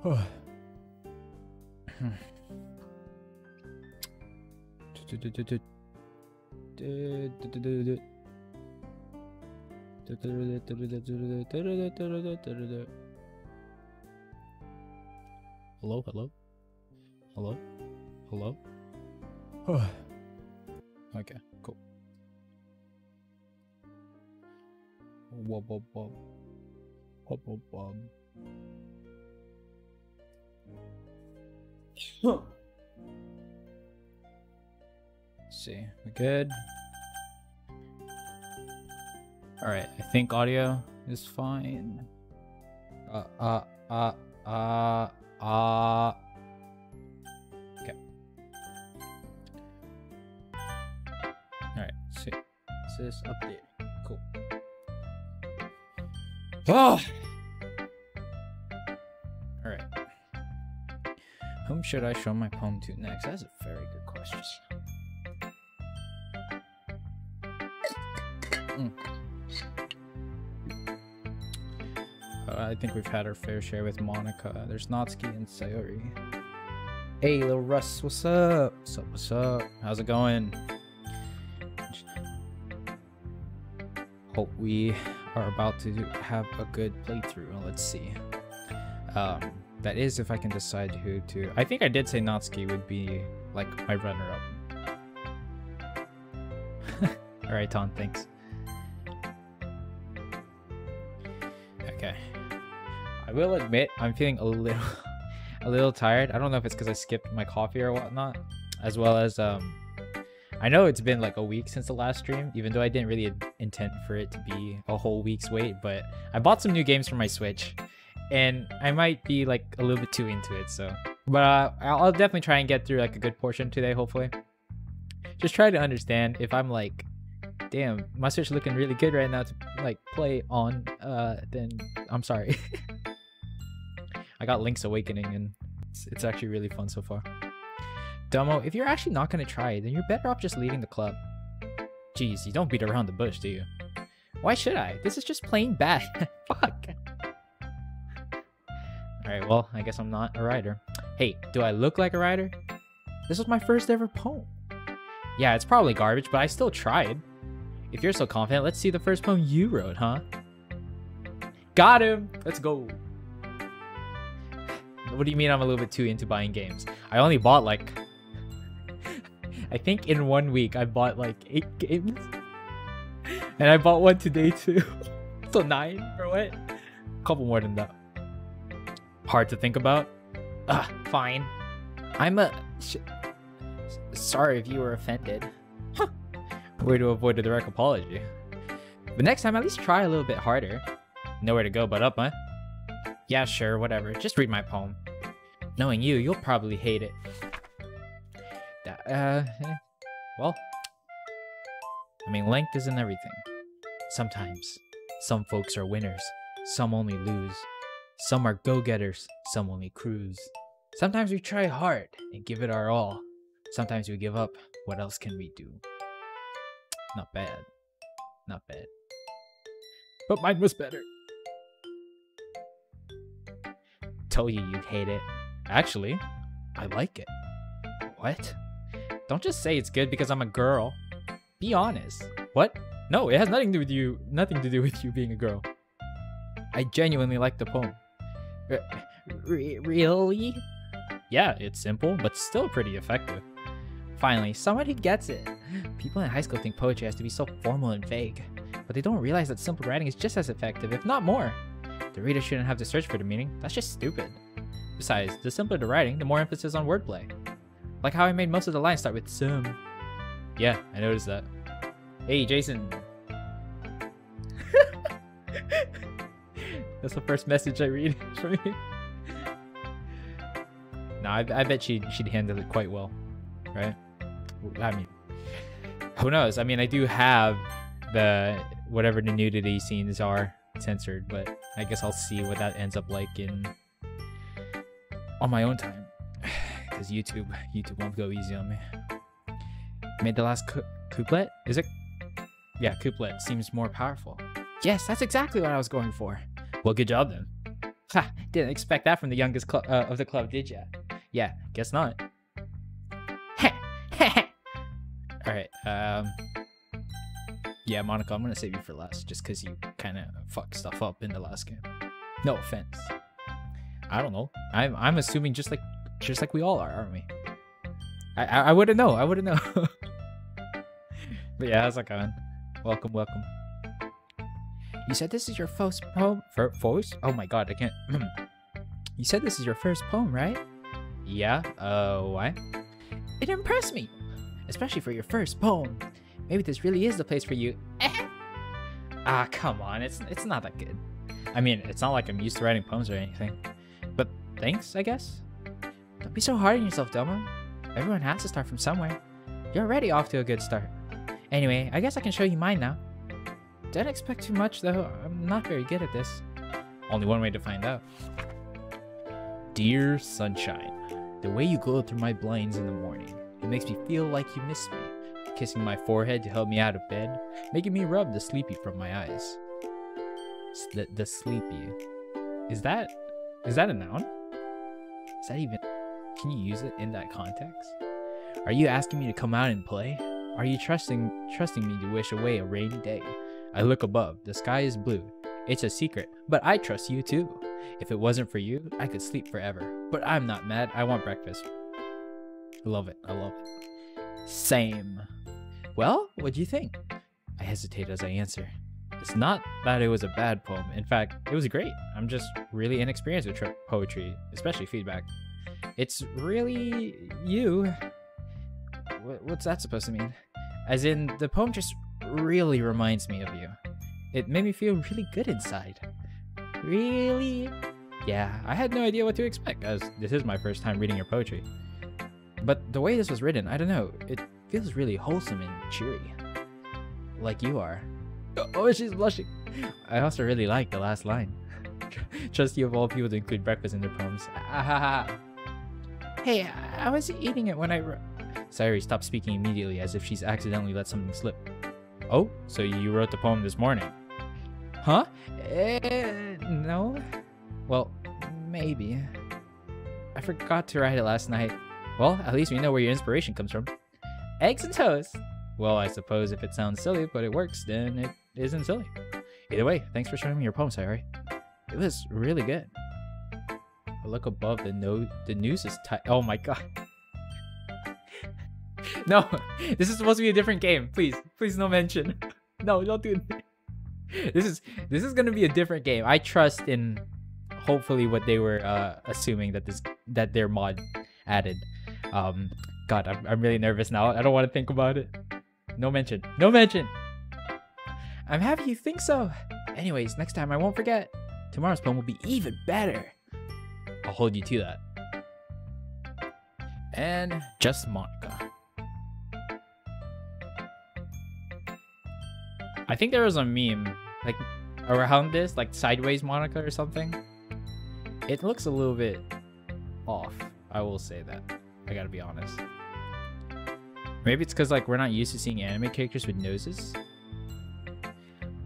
Hello, hello, hello, hello. Okay, cool. Wob wob wob. Wob wob wob. See, we good? All right, I think audio is fine. Okay. All right, see. Is this updating? Cool. Oh! All right. Whom should I show my poem to next? That's a very good question. I think we've had our fair share with Monica. There's Natsuki and Sayori. Hey, little Russ, what's up? What's up? What's up? How's it going? Hope we are about to have a good playthrough. Let's see. That is if I can decide who to. I think I did say Natsuki would be like my runner-up. All right, Ton, thanks. Okay. I will admit I'm feeling a little tired. I don't know if it's because I skipped my coffee or whatnot, as well as I know it's been like a week since the last stream, even though I didn't really intend for it to be a whole week's wait. But I bought some new games for my Switch, and I might be like a little bit too into it. So, but I'll definitely try and get through like a good portion today, hopefully. Just try to understand if I'm like, damn, my Switch looking really good right now to like play on. Then I'm sorry. I got Link's Awakening, and it's actually really fun so far. Domo, if you're actually not going to try it, then you're better off just leaving the club. Jeez, you don't beat around the bush, do you? Why should I? This is just plain bad. Fuck. Alright, well, I guess I'm not a writer. Hey, do I look like a writer? This was my first ever poem. Yeah, it's probably garbage, but I still tried. If you're so confident, let's see the first poem you wrote, huh? Got him! Let's go. What do you mean I'm a little bit too into buying games? I only bought like... I think in 1 week I bought like 8 games. And I bought one today too. So 9 or what? A couple more than that. Hard to think about. Fine. I'm a... Sorry if you were offended. Huh. Way to avoid a direct apology. But next time, at least try a little bit harder. Nowhere to go but up, huh? Yeah, sure, whatever. Just read my poem. Knowing you, you'll probably hate it. Well, I mean, length isn't everything. Sometimes, some folks are winners. Some only lose. Some are go-getters. Some only cruise. Sometimes we try hard and give it our all. Sometimes we give up. What else can we do? Not bad. Not bad. But mine was better. Told you you'd hate it. Actually, I like it. What? Don't just say it's good because I'm a girl. Be honest. What? No, it has nothing to do with you being a girl. I genuinely like the poem. Really? Yeah, it's simple, but still pretty effective. Finally, someone who gets it. People in high school think poetry has to be so formal and vague, but they don't realize that simple writing is just as effective, if not more. The reader shouldn't have to search for the meaning. That's just stupid. Besides, the simpler the writing, the more emphasis on wordplay. Like how I made most of the lines start with some. Yeah, I noticed that. Hey, Jason. That's the first message I read from you. Nah, I bet she'd handle it quite well, right? I mean, who knows? I mean, I do have the whatever the nudity scenes are censored, but I guess I'll see what that ends up like on my own time, because YouTube won't go easy on me. Made the last couplet? Is it? Yeah, couplet seems more powerful. Yes, that's exactly what I was going for. Well, good job then. Ha! Didn't expect that from the youngest of the club, did ya? Yeah, guess not. Alright, yeah, Monica, I'm gonna save you for last, just because you kind of fucked stuff up in the last game. No offense. I don't know. I'm assuming just like we all are, aren't we? I wouldn't know. I wouldn't know. But yeah, how's that going? Welcome, welcome. You said this is your first poem? First? Oh my god, I can't. You said this is your first poem, right? Yeah. Why? It impressed me, especially for your first poem. Maybe this really is the place for you. Ah, come on. It's not that good. I mean, it's not like I'm used to writing poems or anything. But thanks, I guess. Don't be so hard on yourself, Domo. Everyone has to start from somewhere. You're already off to a good start. Anyway, I guess I can show you mine now. Don't expect too much, though. I'm not very good at this. Only one way to find out. Dear Sunshine, the way you glow through my blinds in the morning, it makes me feel like you miss me. Kissing my forehead to help me out of bed, making me rub the sleepy from my eyes. The sleepy. Is that a noun? Is that even... Can you use it in that context? Are you asking me to come out and play? Are you trusting me to wish away a rainy day? I look above. The sky is blue. It's a secret, but I trust you too. If it wasn't for you, I could sleep forever. But I'm not mad. I want breakfast. I love it. I love it. Same. Well, what do you think? I hesitate as I answer. It's not that it was a bad poem. In fact, it was great. I'm just really inexperienced with poetry, especially feedback. It's really you. What's that supposed to mean? As in, the poem just really reminds me of you. It made me feel really good inside. Really? Yeah, I had no idea what to expect, as this is my first time reading your poetry. But the way this was written, I don't know, it feels really wholesome and cheery. Like you are. Oh, she's blushing. I also really like the last line. Trust you of all people to include breakfast in their poems. Hey, I was eating it when I wrote... Sayuri stopped speaking immediately as if she's accidentally let something slip. Oh, so you wrote the poem this morning? Huh? No. Well, maybe. I forgot to write it last night. Well, at least we know where your inspiration comes from. Eggs and toast. Well, I suppose if it sounds silly, but it works, then it isn't silly. Either way, thanks for showing me your poem, Sayuri. It was really good. I look above the noose is tight. Oh my god. No, this is supposed to be a different game. Please no mention. No, don't do it. This is gonna be a different game. I trust in hopefully what they were assuming that their mod added. God, I'm really nervous now. I don't want to think about it. No mention. No mention. I'm happy you think so. Anyways, next time I won't forget. Tomorrow's poem will be even better. I'll hold you to that. And just Monica. I think there was a meme like around this, like sideways Monica or something. It looks a little bit off. I will say that. I gotta be honest. Maybe it's because like we're not used to seeing anime characters with noses.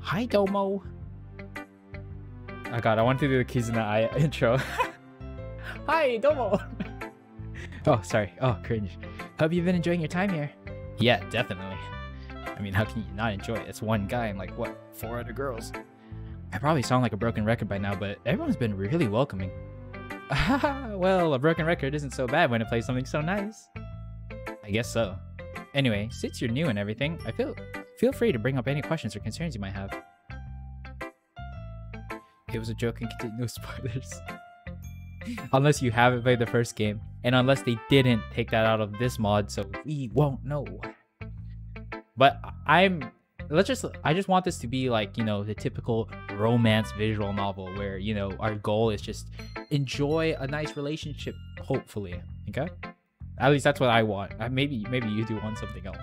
Hi Domo. Oh god, I want to do the keys in the eye intro. Hi Domo. Oh sorry. Oh cringe. Hope you've been enjoying your time here. Yeah, definitely. I mean, how can you not enjoy it? It's one guy and like what, 4 other girls. I probably sound like a broken record by now, but everyone's been really welcoming. Well, a broken record isn't so bad when it plays something so nice. I guess so. Anyway, since you're new and everything, feel free to bring up any questions or concerns you might have. It was a joke and contained no spoilers. Unless you haven't played the first game, and unless they didn't take that out of this mod, so we won't know. But I just want this to be like, you know, the typical romance visual novel where, you know, our goal is just enjoy a nice relationship, hopefully. Okay? At least that's what I want. Maybe you do want something else.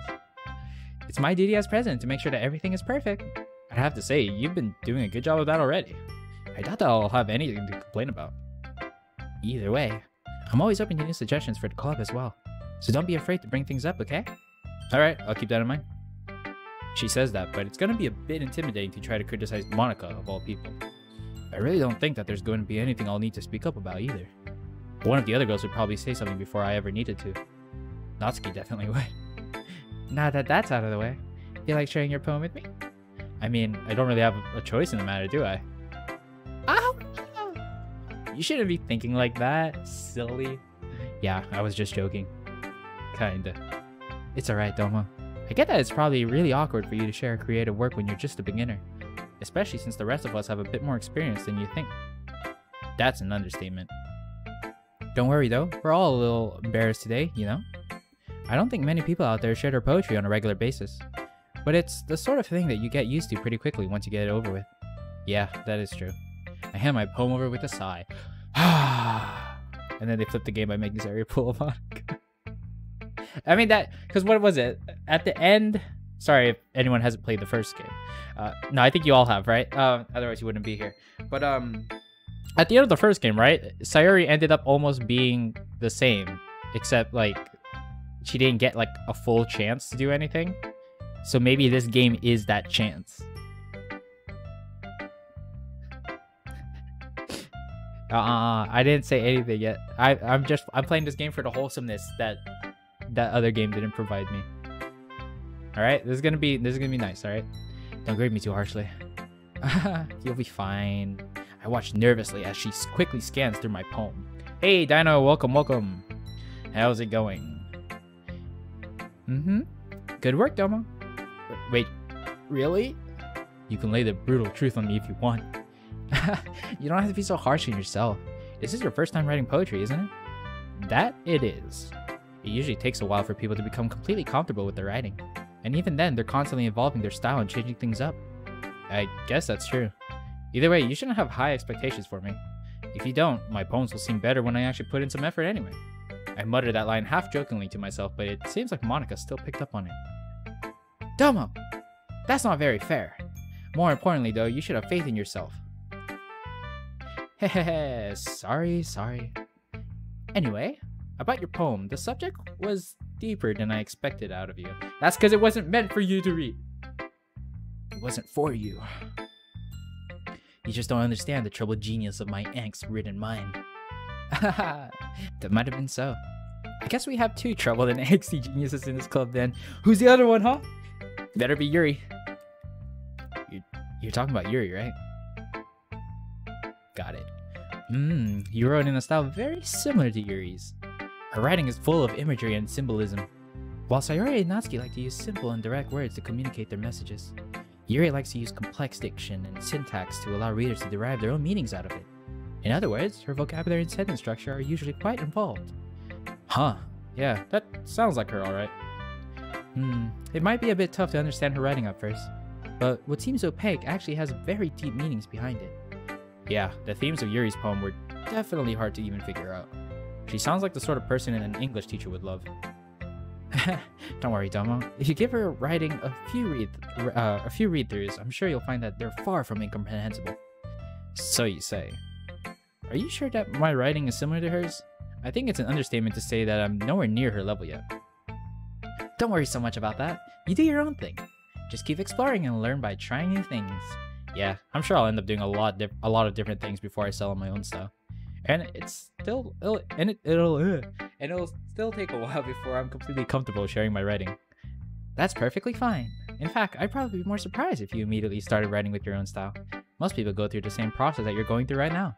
It's my duty as president to make sure that everything is perfect. I have to say, you've been doing a good job of that already. I doubt that I'll have anything to complain about. Either way, I'm always open to new suggestions for the club as well. So don't be afraid to bring things up, okay? Alright, I'll keep that in mind. She says that, but it's gonna be a bit intimidating to try to criticize Monica of all people. I really don't think that there's going to be anything I'll need to speak up about either. One of the other girls would probably say something before I ever needed to. Natsuki definitely would. Now that that's out of the way, you like sharing your poem with me? I mean, I don't really have a choice in the matter, do I? Oh, you shouldn't be thinking like that, silly. Yeah, I was just joking. Kinda. It's alright, Domo. I get that it's probably really awkward for you to share creative work when you're just a beginner. Especially since the rest of us have a bit more experience than you think. That's an understatement. Don't worry though, we're all a little embarrassed today, you know? I don't think many people out there share their poetry on a regular basis. But it's the sort of thing that you get used to pretty quickly once you get it over with. Yeah, that is true. I hand my poem over with a sigh. And then they flip the game by making Zaria pull a Monica. I mean that, because what was it? At the end, sorry if anyone hasn't played the first game. No, I think you all have, right? Otherwise you wouldn't be here. But at the end of the first game, right? Sayuri ended up almost being the same, except like she didn't get like a full chance to do anything. So maybe this game is that chance. I didn't say anything yet. I'm playing this game for the wholesomeness that other game didn't provide me. All right, this is gonna be nice. All right, don't grade me too harshly. You'll be fine. I watch nervously as she quickly scans through my poem. Hey, Dino, welcome. How's it going? Good work, Domo. Wait, really? You can lay the brutal truth on me if you want. You don't have to be so harsh on yourself. This is your first time writing poetry, isn't it? That it is. It usually takes a while for people to become completely comfortable with their writing. And even then, they're constantly evolving their style and changing things up. I guess that's true. Either way, you shouldn't have high expectations for me. If you don't, my poems will seem better when I actually put in some effort anyway. I muttered that line half-jokingly to myself, but it seems like Monica still picked up on it. Domo! That's not very fair. More importantly, though, you should have faith in yourself. Hehehe, sorry. Anyway, about your poem, the subject was deeper than I expected out of you. That's because it wasn't meant for you to read. It wasn't for you. You just don't understand the troubled genius of my angst-ridden mind. That might have been so. I guess we have two troubled and angsty geniuses in this club then. Who's the other one, huh? Better be Yuri. You're talking about Yuri, right? Got it. You wrote in a style very similar to Yuri's. Her writing is full of imagery and symbolism. While Sayori and Natsuki like to use simple and direct words to communicate their messages, Yuri likes to use complex diction and syntax to allow readers to derive their own meanings out of it. In other words, her vocabulary and sentence structure are usually quite involved. Huh. Yeah, that sounds like her alright. It might be a bit tough to understand her writing at first, but what seems opaque actually has very deep meanings behind it. Yeah, the themes of Yuri's poem were definitely hard to even figure out. She sounds like the sort of person an English teacher would love. Don't worry, Domo. If you give her writing a few read-throughs, I'm sure you'll find that they're far from incomprehensible. So you say. Are you sure that my writing is similar to hers? I think it's an understatement to say that I'm nowhere near her level yet. Don't worry so much about that. You do your own thing. Just keep exploring and learn by trying new things. Yeah, I'm sure I'll end up doing a lot of different things before I sell on my own style. And it'll still take a while before I'm completely comfortable sharing my writing. That's perfectly fine. In fact, I'd probably be more surprised if you immediately started writing with your own style. Most people go through the same process that you're going through right now.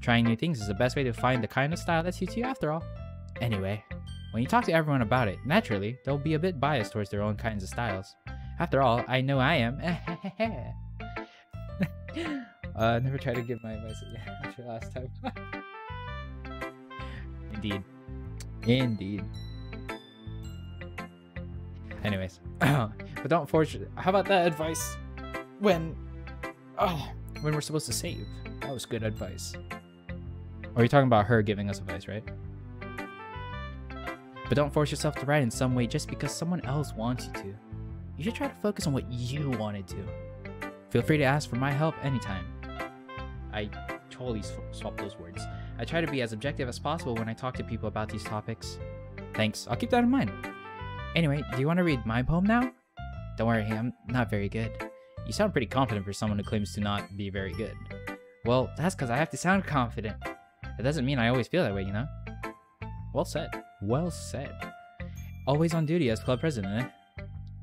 Trying new things is the best way to find the kind of style that suits you after all. Anyway, when you talk to everyone about it, naturally, they'll be a bit biased towards their own kinds of styles. After all, I know I am. Never try to give my advice after last time. Indeed. Anyways, but don't force it. How about that advice when we're supposed to save? That was good advice. Or you're talking about her giving us advice, right? But don't force yourself to write in some way just because someone else wants you to. You should try to focus on what you want to do. Feel free to ask for my help anytime. I totally swapped those words. I try to be as objective as possible when I talk to people about these topics. Thanks, I'll keep that in mind. Anyway, do you want to read my poem now? Don't worry, I'm not very good. You sound pretty confident for someone who claims to not be very good. Well, that's because I have to sound confident. It doesn't mean I always feel that way, you know? Well said. Well said. Always on duty as club president,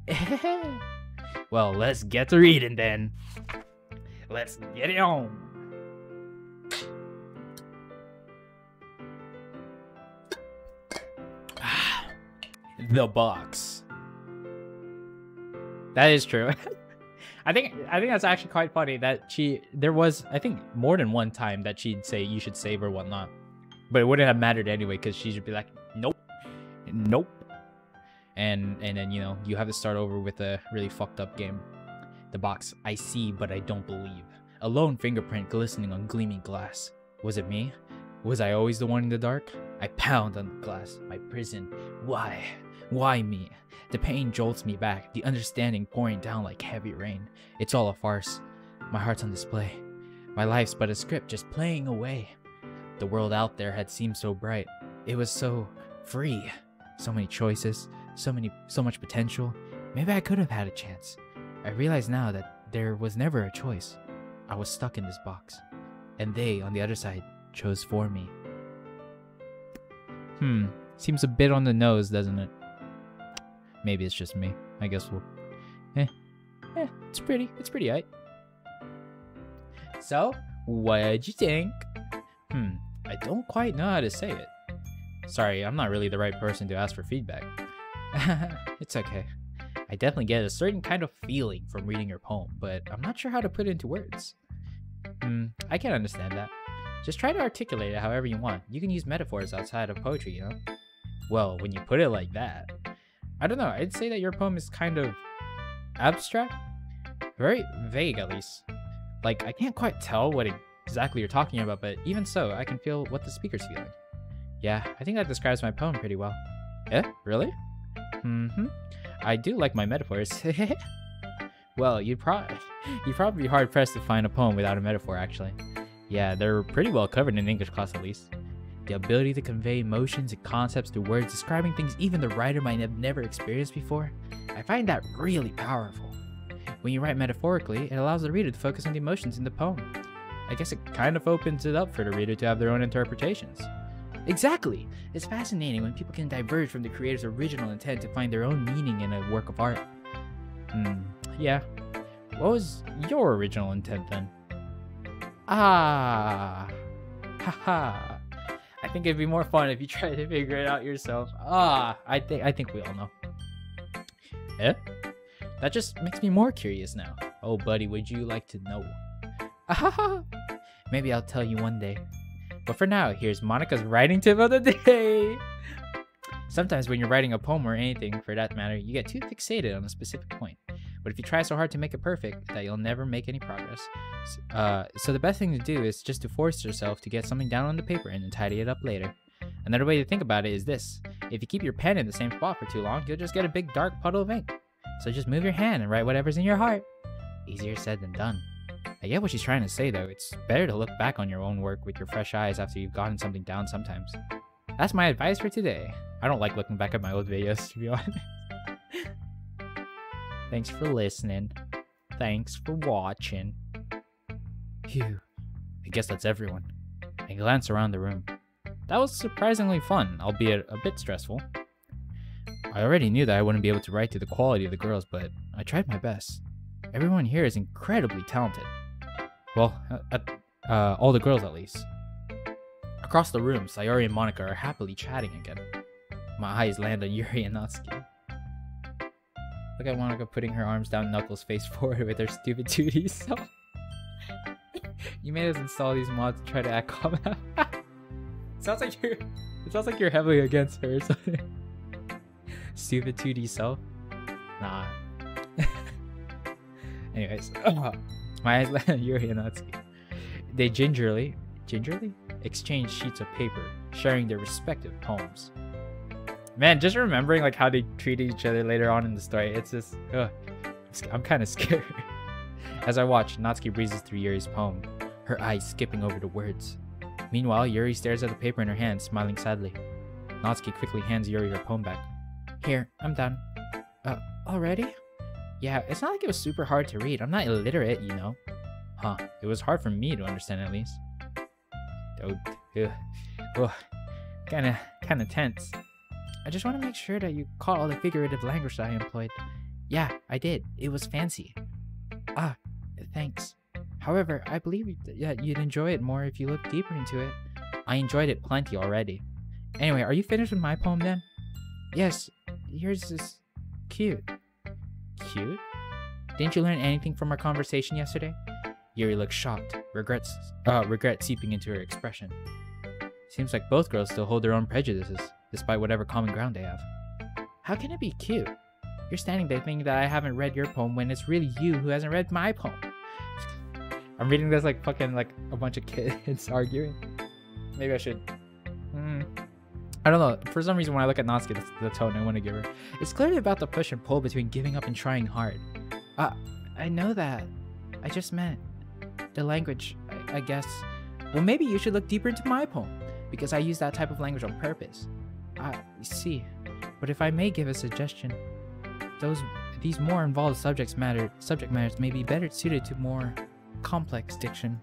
eh? Well, let's get to reading then. Let's get it on. The box. That is true. I think that's actually quite funny that there was, I think, more than one time that she'd say you should save or whatnot. But it wouldn't have mattered anyway because she should be like, nope. Nope. And then, you know, you have to start over with a really fucked up game. The box. I see, but I don't believe. A lone fingerprint glistening on gleaming glass. Was it me? Was I always the one in the dark? I pound on the glass. My prison. Why? Why me? The pain jolts me back, the understanding pouring down like heavy rain. It's all a farce. My heart's on display. My life's but a script just playing away. The world out there had seemed so bright. It was so free. So many choices, so much potential. Maybe I could have had a chance. I realize now that there was never a choice. I was stuck in this box. And they, on the other side, chose for me. Seems a bit on the nose, doesn't it? Maybe it's just me. I guess we'll... it's pretty aight. So, what'd you think? I don't quite know how to say it. Sorry, I'm not really the right person to ask for feedback. It's okay. I definitely get a certain kind of feeling from reading your poem, but I'm not sure how to put it into words. I can understand that. Just try to articulate it however you want. You can use metaphors outside of poetry, you know? Well, when you put it like that... I don't know, I'd say that your poem is kind of abstract. Very vague, at least. Like, I can't quite tell what exactly you're talking about, but even so, I can feel what the speaker's feeling. Yeah, I think that describes my poem pretty well. Eh? Really? I do like my metaphors. Well, you'd probably be hard-pressed to find a poem without a metaphor, actually. Yeah, they're pretty well covered in English class, at least. The ability to convey emotions and concepts through words describing things even the writer might have never experienced before. I find that really powerful. When you write metaphorically, it allows the reader to focus on the emotions in the poem. I guess it kind of opens it up for the reader to have their own interpretations. Exactly! It's fascinating when people can diverge from the creator's original intent to find their own meaning in a work of art. Yeah. What was your original intent then? Haha. I think it'd be more fun if you try to figure it out yourself. I think we all know. Eh? That just makes me more curious now. Oh, buddy, would you like to know? Maybe I'll tell you one day. But for now, here's Monica's writing tip of the day. Sometimes when you're writing a poem or anything, for that matter, you get too fixated on a specific point. But if you try so hard to make it perfect, that you'll never make any progress. So the best thing to do is just to force yourself to get something down on the paper and then tidy it up later. Another way to think about it is this. If you keep your pen in the same spot for too long, you'll just get a big dark puddle of ink. So just move your hand and write whatever's in your heart. Easier said than done. I get what she's trying to say though. It's better to look back on your own work with your fresh eyes after you've gotten something down sometimes. That's my advice for today. I don't like looking back at my old videos, to be honest. Thanks for listening. Thanks for watching. Phew. I guess that's everyone. I glance around the room. That was surprisingly fun, albeit a bit stressful. I already knew that I wouldn't be able to write to the quality of the girls, but I tried my best. Everyone here is incredibly talented. Well, all the girls at least. Across the room, Sayori and Monica are happily chatting again. My eyes land on Yuri and Natsuki. Look at Monica putting her arms down Knuckles' face forward with her stupid 2D self. You made us install these mods to try to act calm. It sounds like you're heavily against her or something. Stupid 2D self? Nah. Anyways, my eyes land on Yuri and Natsuki. They gingerly exchange sheets of paper, sharing their respective poems. Man, just remembering like how they treated each other later on in the story, it's just, I'm kind of scared. As I watch, Natsuki breezes through Yuri's poem, her eyes skipping over the words. Meanwhile, Yuri stares at the paper in her hand, smiling sadly. Natsuki quickly hands Yuri her poem back. Here, I'm done. Already? Yeah, it's not like it was super hard to read. I'm not illiterate, you know. Huh. It was hard for me to understand, at least. Oh, kinda tense. I just want to make sure that you caught all the figurative language that I employed. Yeah, I did. It was fancy. Ah, thanks. However, I believe that you'd enjoy it more if you looked deeper into it. I enjoyed it plenty already. Anyway, are you finished with my poem then? Yes, yours is cute. Cute? Didn't you learn anything from our conversation yesterday? Yuri looked shocked, regret seeping into her expression. Seems like both girls still hold their own prejudices, despite whatever common ground they have. How can it be cute? You're standing there thinking that I haven't read your poem when it's really you who hasn't read my poem. I'm reading this like fucking like a bunch of kids arguing. Maybe I should. I don't know. For some reason, when I look at Natsuki, that's the tone I want to give her. It's clearly about the push and pull between giving up and trying hard. I know that. I just meant the language, I guess. Well, maybe you should look deeper into my poem, because I use that type of language on purpose. I see. But if I may give a suggestion, these more involved subject matters may be better suited to more complex diction.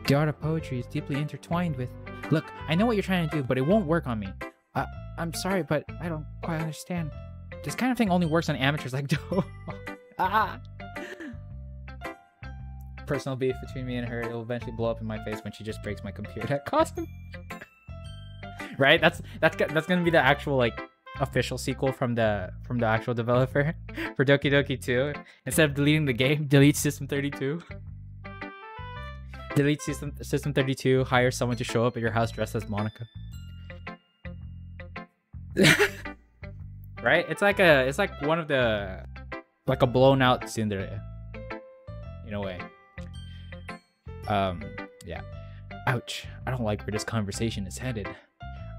The art of poetry is deeply intertwined with... Look, I know what you're trying to do, but it won't work on me. I'm sorry, but I don't quite understand. This kind of thing only works on amateurs like Joe. Personal beef between me and her. It'll eventually blow up in my face when she just breaks my computer. That cost him. Right? That's gonna be the actual like official sequel from the actual developer for Doki Doki 2. Instead of deleting the game, delete System 32. Delete System 32. Hire someone to show up at your house dressed as Monica. Right? It's like one of the like a blown out Cinderella in a way. Yeah. Ouch. I don't like where this conversation is headed.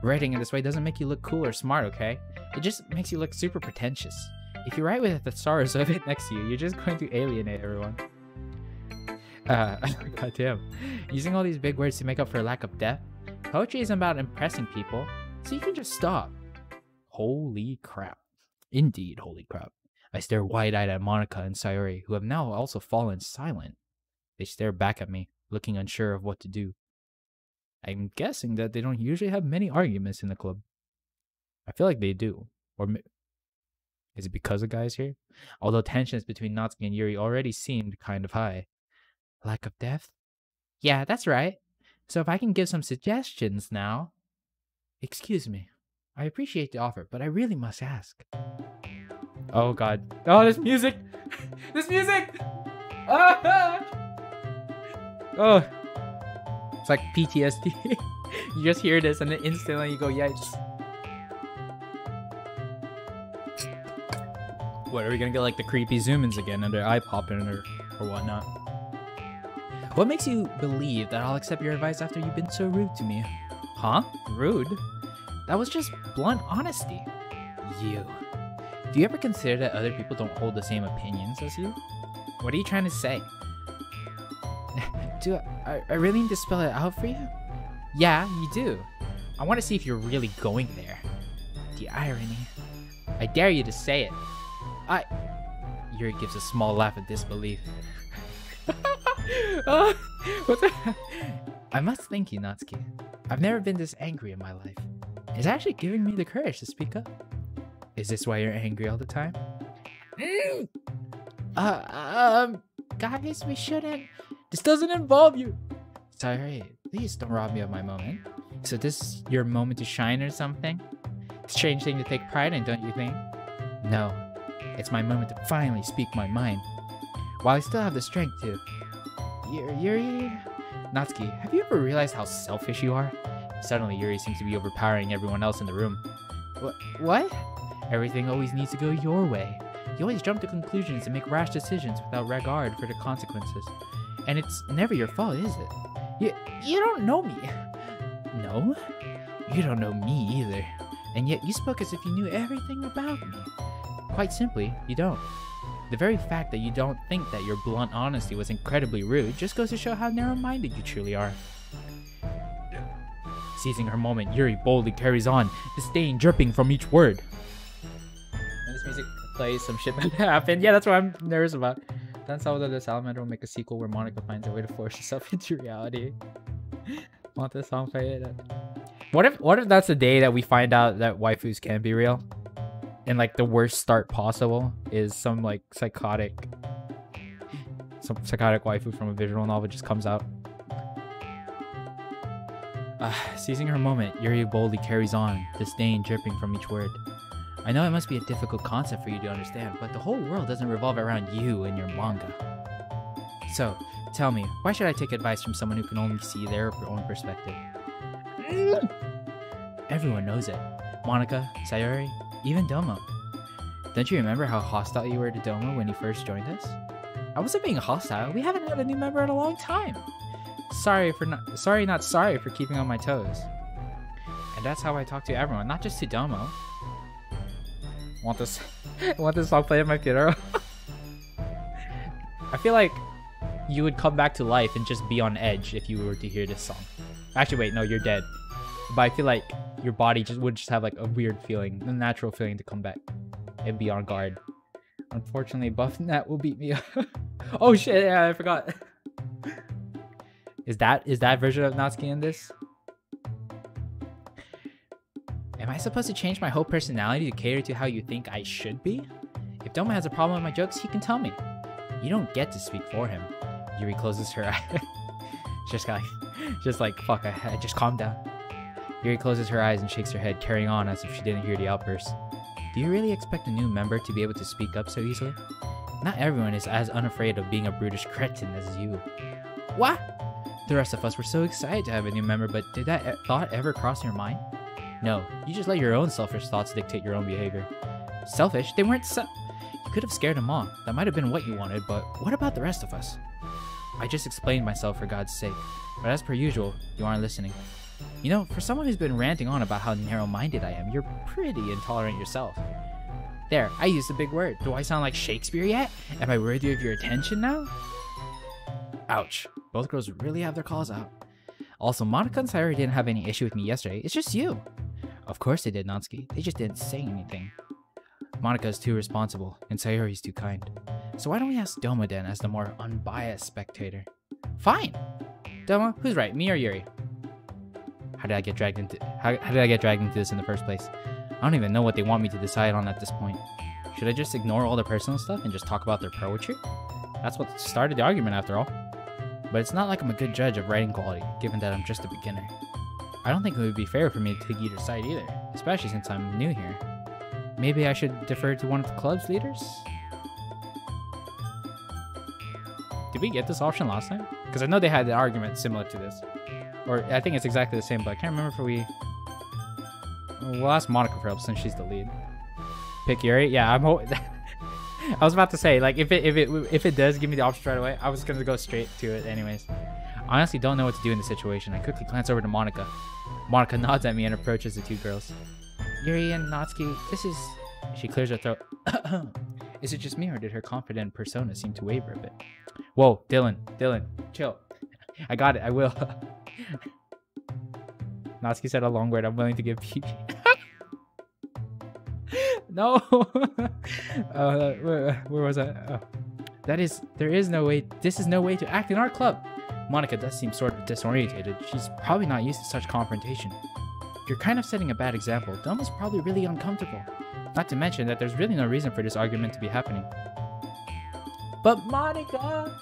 Writing in this way doesn't make you look cool or smart, okay? It just makes you look super pretentious. If you write with the stars of it next to you, you're just going to alienate everyone. Goddamn. Using all these big words to make up for a lack of depth? Poetry isn't about impressing people, so you can just stop. Holy crap. Indeed, holy crap. I stare wide-eyed at Monica and Sayori, who have now also fallen silent. They stare back at me, looking unsure of what to do. I'm guessing that they don't usually have many arguments in the club. I feel like they do. Or is it because the guys here? Although tensions between Natsuki and Yuri already seemed kind of high. Lack of depth? Yeah, that's right. So if I can give some suggestions now... Excuse me. I appreciate the offer, but I really must ask. Oh god. Oh, this music! This music! Ah! Oh. It's like PTSD. You just hear this and then instantly you go, yikes. What, are we gonna get like the creepy zoom-ins again and their eye popping or whatnot? What makes you believe that I'll accept your advice after you've been so rude to me? Huh? Rude? That was just blunt honesty. You. Do you ever consider that other people don't hold the same opinions as you? What are you trying to say? Do I really need to spell it out for you? Yeah, you do. I want to see if you're really going there. The irony. I dare you to say it. Yuri gives a small laugh of disbelief. What the? I must thank you, Natsuki. I've never been this angry in my life. It's actually giving me the courage to speak up. Is this why you're angry all the time? Guys, we shouldn't. This doesn't involve you. Sorry, please don't rob me of my moment. So this is your moment to shine or something? Strange thing to take pride in, don't you think? No, it's my moment to finally speak my mind. While I still have the strength to. Yuri? Natsuki, have you ever realized how selfish you are? Suddenly, Yuri seems to be overpowering everyone else in the room. What? Everything always needs to go your way. You always jump to conclusions and make rash decisions without regard for the consequences. And it's never your fault, is it? You don't know me. No? You don't know me either. And yet you spoke as if you knew everything about me. Quite simply, you don't. The very fact that you don't think that your blunt honesty was incredibly rude just goes to show how narrow-minded you truly are. Seizing her moment, Yuri boldly carries on, disdain dripping from each word. When this music plays, some shit might happen. Yeah, that's what I'm nervous about. Then Salvador the Salamander will make a sequel where Monica finds a way to force herself into reality. Want this song played? What if that's the day that we find out that waifus can be real? And like the worst start possible is some psychotic waifu from a visual novel just comes out. Seizing her moment, Yuri boldly carries on, disdain dripping from each word. I know it must be a difficult concept for you to understand, but the whole world doesn't revolve around you and your manga. So, tell me, why should I take advice from someone who can only see their own perspective? Everyone knows it. Monica, Sayori, even Domo. Don't you remember how hostile you were to Domo when you first joined us? I wasn't being hostile. We haven't had a new member in a long time. Sorry not sorry for keeping on my toes. And that's how I talk to everyone, not just to Domo. Want this song played at my funeral? I feel like you would come back to life and just be on edge if you were to hear this song. Actually, wait, no, you're dead. But I feel like your body would have like a weird feeling, a natural feeling to come back and be on guard. Unfortunately, BuffNat will beat me up. Oh shit, yeah, I forgot. Is that version of Natsuki in this? Am I supposed to change my whole personality to cater to how you think I should be? If Doma has a problem with my jokes, he can tell me. You don't get to speak for him. Yuri closes her eyes. just like, fuck, I just calm down. Yuri closes her eyes and shakes her head, carrying on as if she didn't hear the outburst. Do you really expect a new member to be able to speak up so easily? Not everyone is as unafraid of being a brutish cretin as you. What? The rest of us were so excited to have a new member, but did that thought ever cross your mind? No, you just let your own selfish thoughts dictate your own behavior. Selfish? They weren't You could have scared them off. That might have been what you wanted, but what about the rest of us? I just explained myself for God's sake, but as per usual, you aren't listening. You know, for someone who's been ranting on about how narrow-minded I am, you're pretty intolerant yourself. There, I used a big word. Do I sound like Shakespeare yet? Am I worthy of your attention now? Ouch. Both girls really have their calls out. Also, Monica and Sayori didn't have any issue with me yesterday. It's just you. Of course they did, Natsuki. They just didn't say anything. Monika's too responsible, and Sayori's too kind. So why don't we ask Doma then as the more unbiased spectator? Fine! Doma, who's right, me or Yuri? How did I get dragged into this in the first place? I don't even know what they want me to decide on at this point. Should I just ignore all the personal stuff and just talk about their poetry? That's what started the argument after all. But it's not like I'm a good judge of writing quality, given that I'm just a beginner. I don't think it would be fair for me to take either side either, especially since I'm new here. Maybe I should defer to one of the club's leaders? Did we get this option last time? Because I know they had an argument similar to this. Or I think it's exactly the same, but I can't remember if we... We'll ask Monica for help since she's the lead. Pick Yuri? Yeah, I'm hoping... I was about to say, like, if it does give me the option right away, I was gonna go straight to it anyways. I honestly don't know what to do in this situation. I quickly glance over to Monica. Monica nods at me and approaches the two girls. Yuri and Natsuki, this is... She clears her throat. Is it just me, or did her confident persona seem to waver a bit? Whoa, Dylan, chill. I got it, I will. Natsuki said a long word. I'm willing to give PP. No. Where was I? Oh. There is no way. This is no way to act in our club. Monica does seem sort of disorientated. She's probably not used to such confrontation. You're kind of setting a bad example. Doma's probably really uncomfortable. Not to mention that there's really no reason for this argument to be happening. But Monica!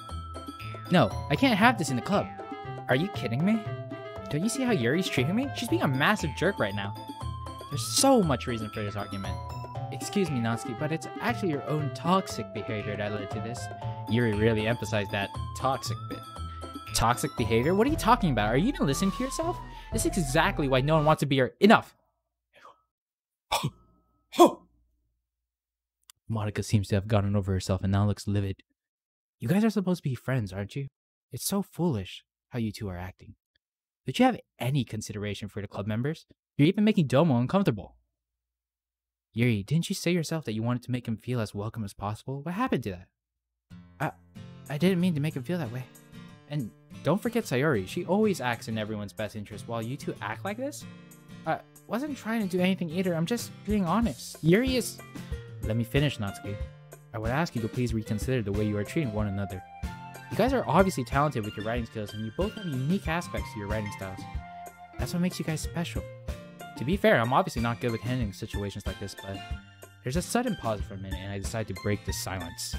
No, I can't have this in the club. Are you kidding me? Don't you see how Yuri's treating me? She's being a massive jerk right now. There's so much reason for this argument. Excuse me, Natsuki, but it's actually your own toxic behavior that led to this. Yuri really emphasized that toxic bit. Toxic behavior? What are you talking about? Are you even listening to yourself? This is exactly why no one wants to be your— Enough! Monica seems to have gotten over herself and now looks livid. You guys are supposed to be friends, aren't you? It's so foolish how you two are acting. Did you have any consideration for the club members? You're even making Domo uncomfortable. Yuri, didn't you say yourself that you wanted to make him feel as welcome as possible? What happened to that? I didn't mean to make him feel that way. And don't forget Sayori. She always acts in everyone's best interest while you two act like this. I wasn't trying to do anything either. I'm just being honest. Yuri is... Let me finish, Natsuki. I would ask you to please reconsider the way you are treating one another. You guys are obviously talented with your writing skills, and you both have unique aspects to your writing styles. That's what makes you guys special. To be fair, I'm obviously not good with handling situations like this, but there's a sudden pause for a minute, and I decide to break the silence.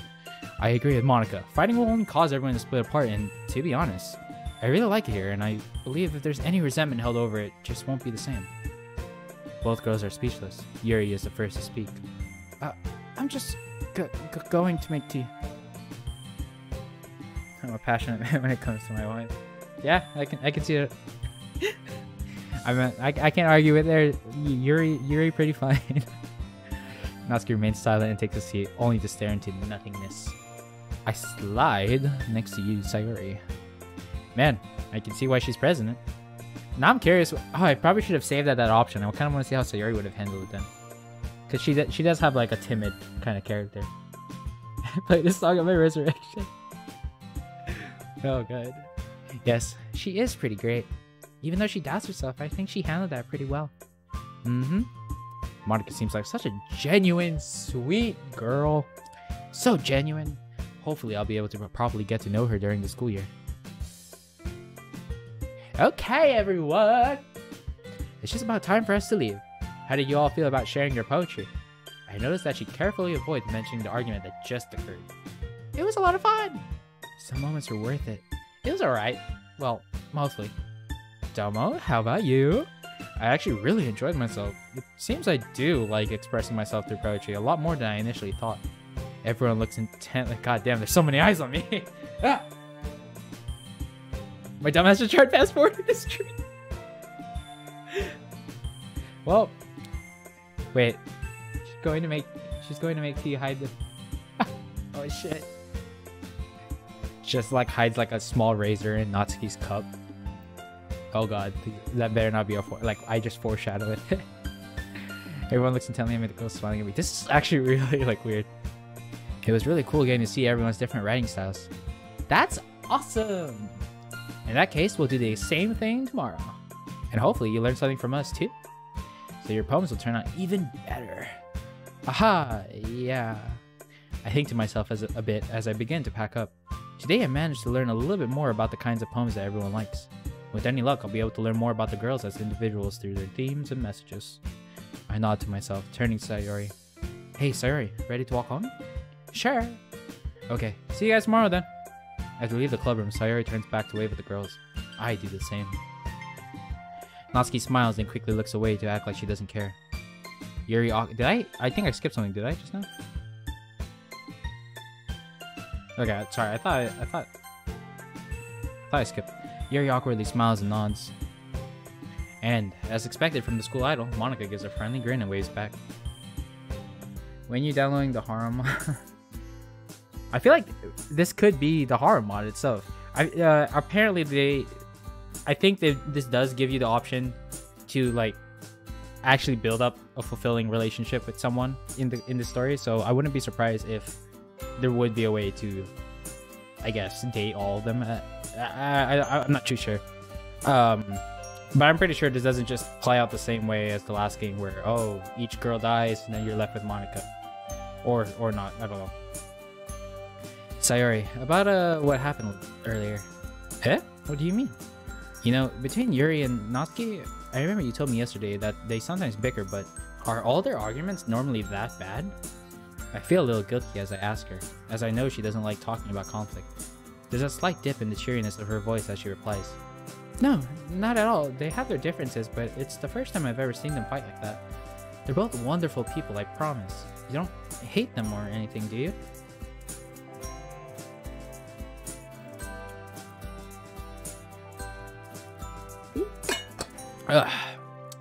I agree with Monica. Fighting will only cause everyone to split apart, and to be honest, I really like it here, and I believe if there's any resentment held over it, just won't be the same. Both girls are speechless. Yuri is the first to speak. I'm just going to make tea. I'm a passionate man when it comes to my wife. Yeah, I can see it. I can't argue with there. Yuri pretty fine. Natsuki remains silent and takes a seat, only to stare into nothingness. I slide next to you, Sayori. Man, I can see why she's president. Now I'm curious. Oh, I probably should have saved that option. I kind of want to see how Sayori would have handled it then. Because she does have like a timid kind of character. Play this song of my resurrection. Oh god. Yes, she is pretty great. Even though she doubts herself, I think she handled that pretty well. Monica seems like such a genuine, sweet girl. So genuine. Hopefully I'll be able to properly get to know her during the school year. Okay, everyone. It's just about time for us to leave. How did you all feel about sharing your poetry? I noticed that she carefully avoids mentioning the argument that just occurred. It was a lot of fun. Some moments were worth it. It was alright. Well, mostly. Domo, how about you? I actually really enjoyed myself. It seems I do like expressing myself through poetry a lot more than I initially thought. Everyone looks intently. God damn, there's so many eyes on me. Ah! My dumbass just tried fast forward this tree. Well, wait. She's going to make tea hide the. Oh shit. Just like hides like a small razor in Natsuki's cup. Oh god, that better not be a I just foreshadowed it. Everyone looks intently at me, the girl smiling at me. This is actually really like weird. It was really cool getting to see everyone's different writing styles. That's awesome! In that case, we'll do the same thing tomorrow. And hopefully you learn something from us too. So your poems will turn out even better. Aha, yeah. I think to myself a bit as I begin to pack up. Today I managed to learn a little bit more about the kinds of poems that everyone likes. With any luck, I'll be able to learn more about the girls as individuals through their themes and messages. I nod to myself, turning to Sayori. Hey Sayori, ready to walk home? Sure. Okay, see you guys tomorrow then. As we leave the clubroom, Sayori turns back to wave at the girls. I do the same. Natsuki smiles and quickly looks away to act like she doesn't care. Yuri, I think I skipped something, did I just now? Okay, sorry, I thought I skipped. Yuri awkwardly smiles and nods. And, as expected from the school idol, Monica gives a friendly grin and waves back. When you're downloading the horror mod... I feel like this could be the horror mod itself. Apparently I think this does give you the option to like actually build up a fulfilling relationship with someone in the story. So I wouldn't be surprised if there would be a way to, I guess, date all of them. I'm not too sure. But I'm pretty sure this doesn't just play out the same way as the last game where, oh, each girl dies and then you're left with Monica. Or not, I don't know. Sayori, about what happened earlier. Huh? What do you mean? You know, between Yuri and Natsuki, I remember you told me yesterday that they sometimes bicker, but are all their arguments normally that bad? I feel a little guilty as I ask her, as I know she doesn't like talking about conflict. There's a slight dip in the cheeriness of her voice as she replies. No, not at all. They have their differences, but it's the first time I've ever seen them fight like that. They're both wonderful people, I promise. You don't hate them or anything, do you?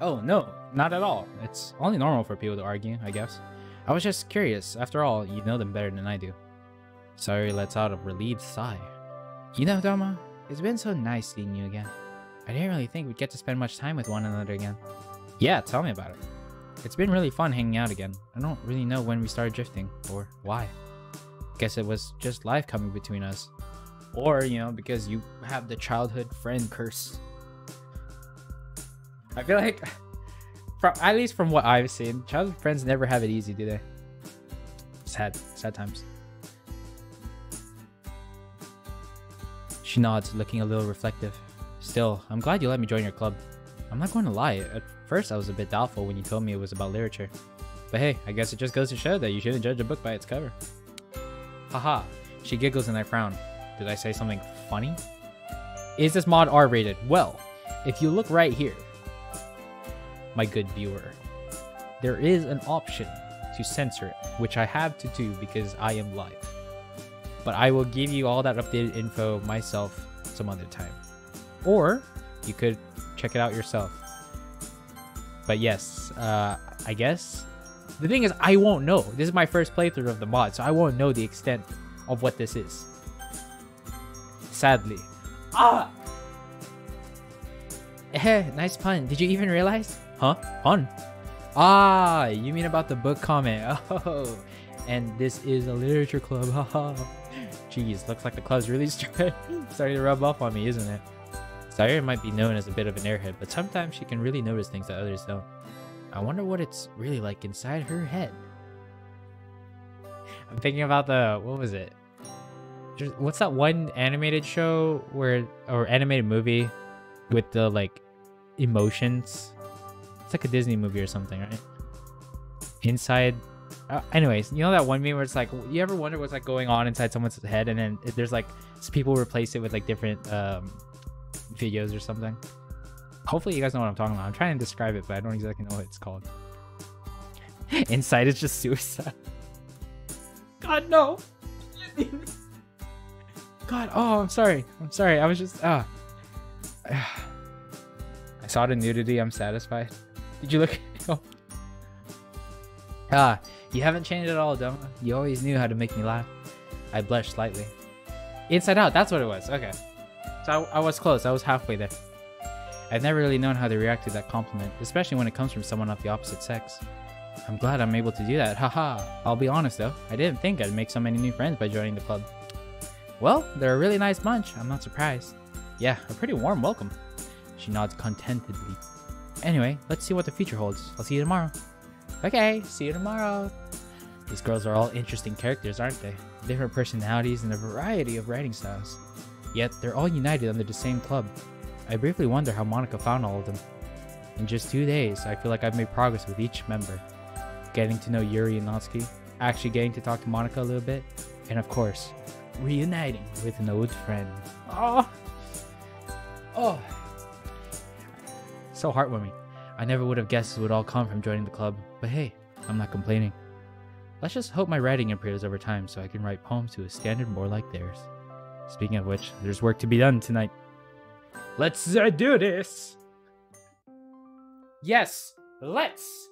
Oh, no, not at all. It's only normal for people to argue, I guess. I was just curious. After all, you know them better than I do. Sayori lets out a relieved sigh. You know, Doma, it's been so nice seeing you again. I didn't really think we'd get to spend much time with one another again. Yeah, tell me about it. It's been really fun hanging out again. I don't really know when we started drifting, or why. Guess it was just life coming between us. Or, you know, because you have the childhood friend curse. I feel like, at least from what I've seen, childhood friends never have it easy, do they? sad times. She nods, looking a little reflective. Still, I'm glad you let me join your club. I'm not going to lie, at first I was a bit doubtful when you told me it was about literature. But hey, I guess it just goes to show that you shouldn't judge a book by its cover. Haha. She giggles and I frown. Did I say something funny? Is this mod R-rated? Well, if you look right here, my good viewer, there is an option to censor it, which I have to do because I am live. But I will give you all that updated info myself some other time. Or you could check it out yourself. But yes, I guess the thing is I won't know. This is my first playthrough of the mod, so I won't know the extent of what this is. Sadly. Ah! Nice pun. Did you even realize? Huh? Pun? Ah, you mean about the book comment. Oh, and this is a literature club. Haha. Jeez, looks like the club's really starting to rub off on me, isn't it? Sayori might be known as a bit of an airhead, but sometimes she can really notice things that others don't. I wonder what it's really like inside her head. I'm thinking about the, what was it? What's that one animated show or animated movie with the like emotions? It's like a Disney movie or something, right? Inside. Anyways, you know that one meme where it's like, you ever wonder what's like going on inside someone's head, and then there's like people replace it with like different videos or something. Hopefully you guys know what I'm talking about. I'm trying to describe it, but I don't exactly know what it's called. Inside is just suicide. God, no. God, oh, I'm sorry. I was just, I saw the nudity. I'm satisfied. Did you look? Oh. You haven't changed at all, Doma. You always knew how to make me laugh. I blushed slightly. Inside Out, that's what it was. Okay. So I was close. I was halfway there. I've never really known how to react to that compliment, especially when it comes from someone of the opposite sex. I'm glad I'm able to do that. Haha. I'll be honest though, I didn't think I'd make so many new friends by joining the club. Well, they're a really nice bunch. I'm not surprised. Yeah, a pretty warm welcome. She nods contentedly. Anyway, let's see what the future holds. I'll see you tomorrow. Okay, see you tomorrow. These girls are all interesting characters, aren't they? Different personalities and a variety of writing styles. Yet, they're all united under the same club. I briefly wonder how Monica found all of them. In just 2 days, I feel like I've made progress with each member. Getting to know Yuri and Natsuki, actually getting to talk to Monica a little bit, and of course, reuniting with an old friend. Oh! Oh! So heartwarming. I never would have guessed it would all come from joining the club, but hey, I'm not complaining. Let's just hope my writing improves over time so I can write poems to a standard more like theirs. Speaking of which, there's work to be done tonight. Let's do this! Yes, let's!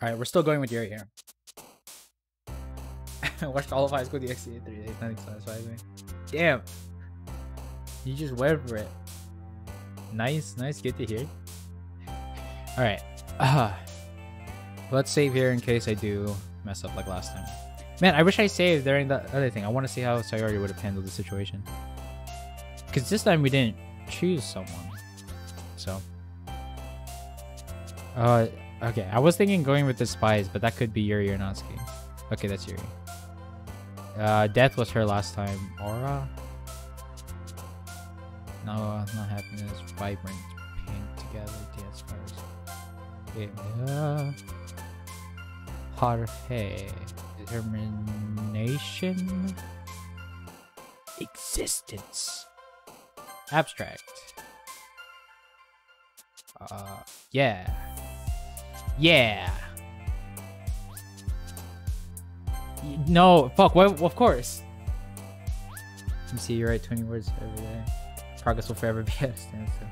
Alright, we're still going with Yuri here. I watched all of High School DxD in 3 days. Nothing satisfies me. Damn. You just went for it. Nice, good to hear. Alright. Let's save here in case I do mess up like last time. Man, I wish I saved during the other thing. I want to see how Sayori would have handled the situation. Because this time we didn't choose someone. So. Okay. I was thinking going with the spies, but that could be Yuri or Natsuki. Okay, that's Yuri. Death was her last time. Aura? No, not happiness. Vibrant. Paint together. Dance fires. Parfait. Determination. Existence. Abstract. Yeah. Yeah. No, fuck, what? Of course. Let me see, you write 20 words every day. Progress will forever be at a standstill.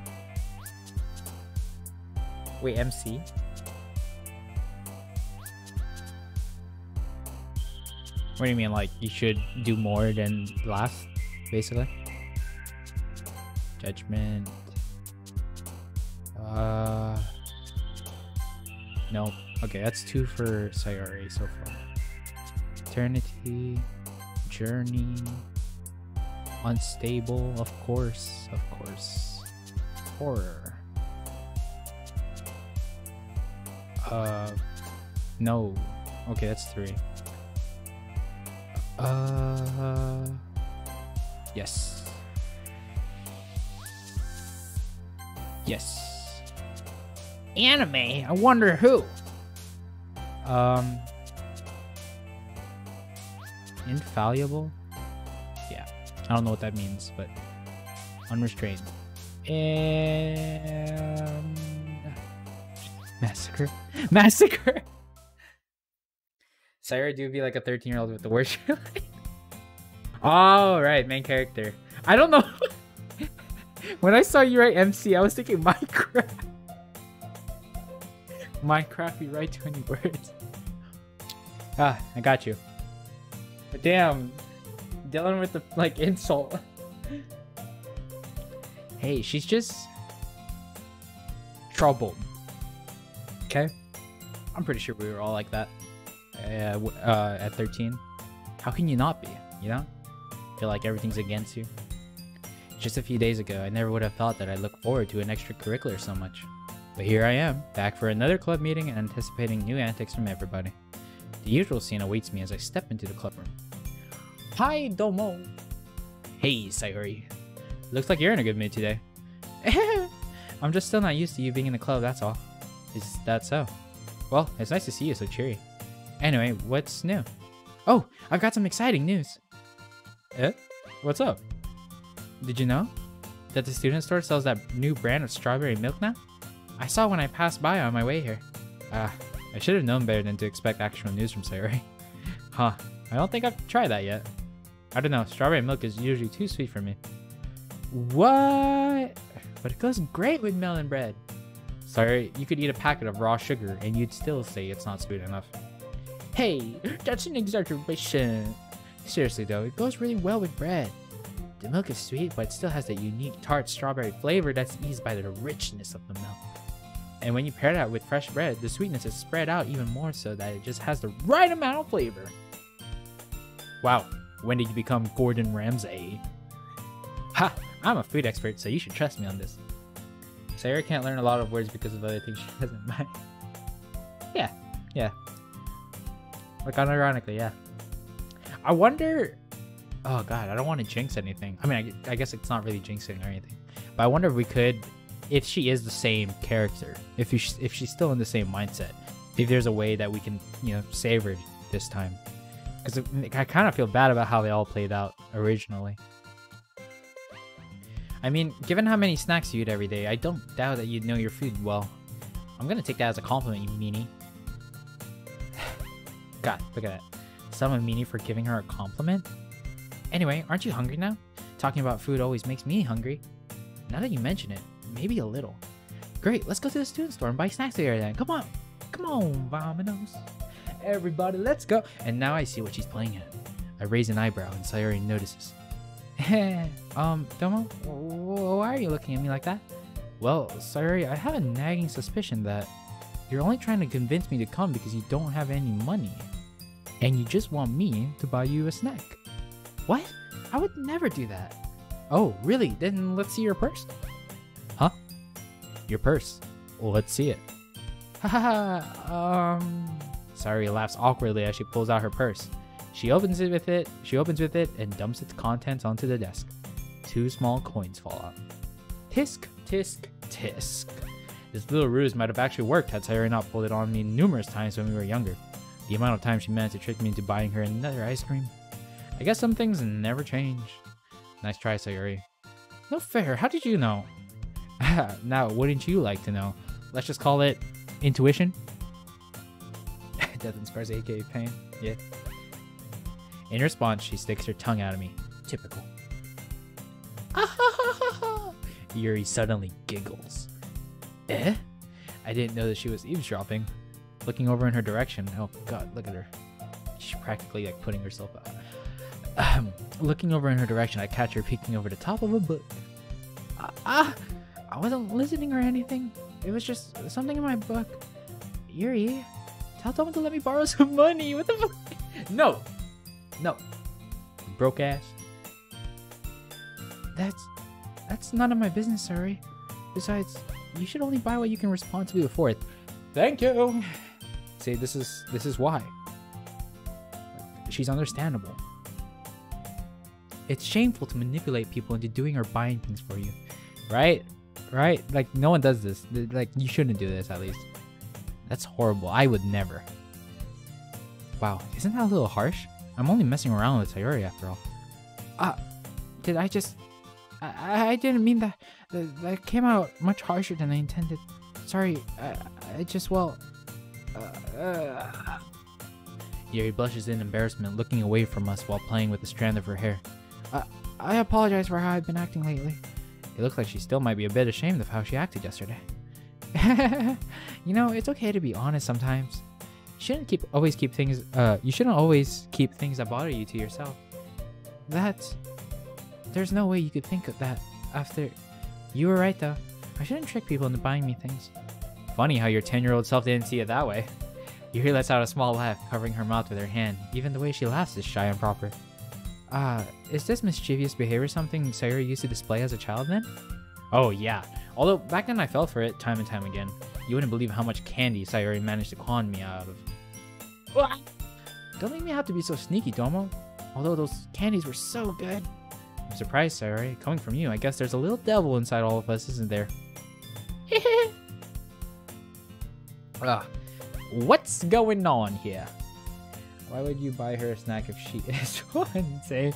Wait, MC? What do you mean, like, you should do more than last, basically? Judgment. No. Okay, that's 2 for Sayori so far. Eternity. Journey. Unstable, of course. Of course. Horror. No. Okay, that's 3. Yes. Yes. Anime? I wonder who? Infallible? Yeah. I don't know what that means, but unrestrained. And massacre. Massacre. Sarah do be like a 13-year-old with the worst. Oh, right, main character. I don't know. When I saw you write MC, I was thinking Minecraft. Minecraft, you write 20 words. Ah, I got you. But damn, dealing with the like insult. Hey, she's just troubled. Okay, I'm pretty sure we were all like that at 13. How can you not be? You know, feel like everything's against you. Just a few days ago, I never would have thought that I'd look forward to an extracurricular so much. But here I am, back for another club meeting and anticipating new antics from everybody. The usual scene awaits me as I step into the club room. Hi, Domo. Hey, Sayori. Looks like you're in a good mood today. I'm just still not used to you being in the club, that's all. Is that so? Well, it's nice to see you so cheery. Anyway, what's new? Oh, I've got some exciting news. Eh? What's up? Did you know that the student store sells that new brand of strawberry milk now? I saw when I passed by on my way here. I should have known better than to expect actual news from Sayori. Huh, I don't think I've tried that yet. I don't know, strawberry milk is usually too sweet for me. What? But it goes great with melon bread. Sorry, you could eat a packet of raw sugar and you'd still say it's not sweet enough. Hey, that's an exaggeration. Seriously though, it goes really well with bread. The milk is sweet, but it still has that unique tart strawberry flavor that's eased by the richness of the milk. And when you pair that with fresh bread, the sweetness is spread out even more so that it just has the right amount of flavor. Wow, when did you become Gordon Ramsay? Ha! I'm a food expert, so you should trust me on this. Sarah can't learn a lot of words because of other things she doesn't mind. Yeah. Like, unironically, yeah. I wonder... Oh god, I don't want to jinx anything. I mean, I guess it's not really jinxing or anything. But I wonder if we could... If she is the same character. If she's still in the same mindset. If there's a way that we can, you know, save her this time. Because I kind of feel bad about how they all played out originally. I mean, given how many snacks you eat every day, I don't doubt that you know your food well. I'm gonna take that as a compliment, you meanie. God, look at that. Summon Meanie for giving her a compliment? Anyway, aren't you hungry now? Talking about food always makes me hungry. Now that you mention it, maybe a little. Great, let's go to the student store and buy snacks together then. Come on. Come on, Vamanos. Everybody, let's go. And now I see what she's playing at. I raise an eyebrow and Sayori notices. Domo, why are you looking at me like that? Well, Sayori, I have a nagging suspicion that you're only trying to convince me to come because you don't have any money. And you just want me to buy you a snack. What? I would never do that. Oh, really? Then let's see your purse. Huh? Your purse? Well, let's see it. Haha, Sayori laughs awkwardly as she pulls out her purse. She opens with it and dumps its contents onto the desk. 2 small coins fall out. Tisk, tisk, tisk. This little ruse might have actually worked had Sayori not pulled it on me numerous times when we were younger. The amount of time she managed to trick me into buying her another ice cream. I guess some things never change. Nice try, Sayori. No fair, how did you know? Now, wouldn't you like to know? Let's just call it intuition. Death and Scars, aka pain. Yeah. In response, she sticks her tongue out at me. Typical. Yuri suddenly giggles. Eh? I didn't know that she was eavesdropping. Looking over in her direction. Oh god, look at her. She's practically like putting herself out. Looking over in her direction, I catch her peeking over the top of a book. I wasn't listening or anything. It was just something in my book. Yuri, tell someone to let me borrow some money. What the fuck? No. No. Broke ass. That's none of my business, sorry. Besides, you should only buy what you can responsibly afford. Thank you. See, this is why. She's understandable. It's shameful to manipulate people into doing or buying things for you. Right? Right? Like, no one does this. Like, you shouldn't do this, at least. That's horrible. I would never. Wow, isn't that a little harsh? I'm only messing around with Sayori after all. Did I just... I didn't mean that. That came out much harsher than I intended. Sorry, I just, well... Yuri blushes in embarrassment, looking away from us while playing with the strand of her hair. I apologize for how I've been acting lately. It looks like she still might be a bit ashamed of how she acted yesterday. You know, it's okay to be honest sometimes. You shouldn't always keep things that bother you to yourself. There's no way you could think of that after... You were right though. I shouldn't trick people into buying me things. Funny how your 10-year-old self didn't see it that way. Yuri lets out a small laugh, covering her mouth with her hand. Even the way she laughs is shy and proper. Is this mischievous behavior something Sayori used to display as a child then? Oh yeah. Although back then I fell for it time and time again. You wouldn't believe how much candy Sayori managed to con me out of. Don't make me have to be so sneaky, Domo. Although those candies were so good. I'm surprised, Sayori. Coming from you, I guess there's a little devil inside all of us, isn't there? What's going on here? Why would you buy her a snack if she is one? Say,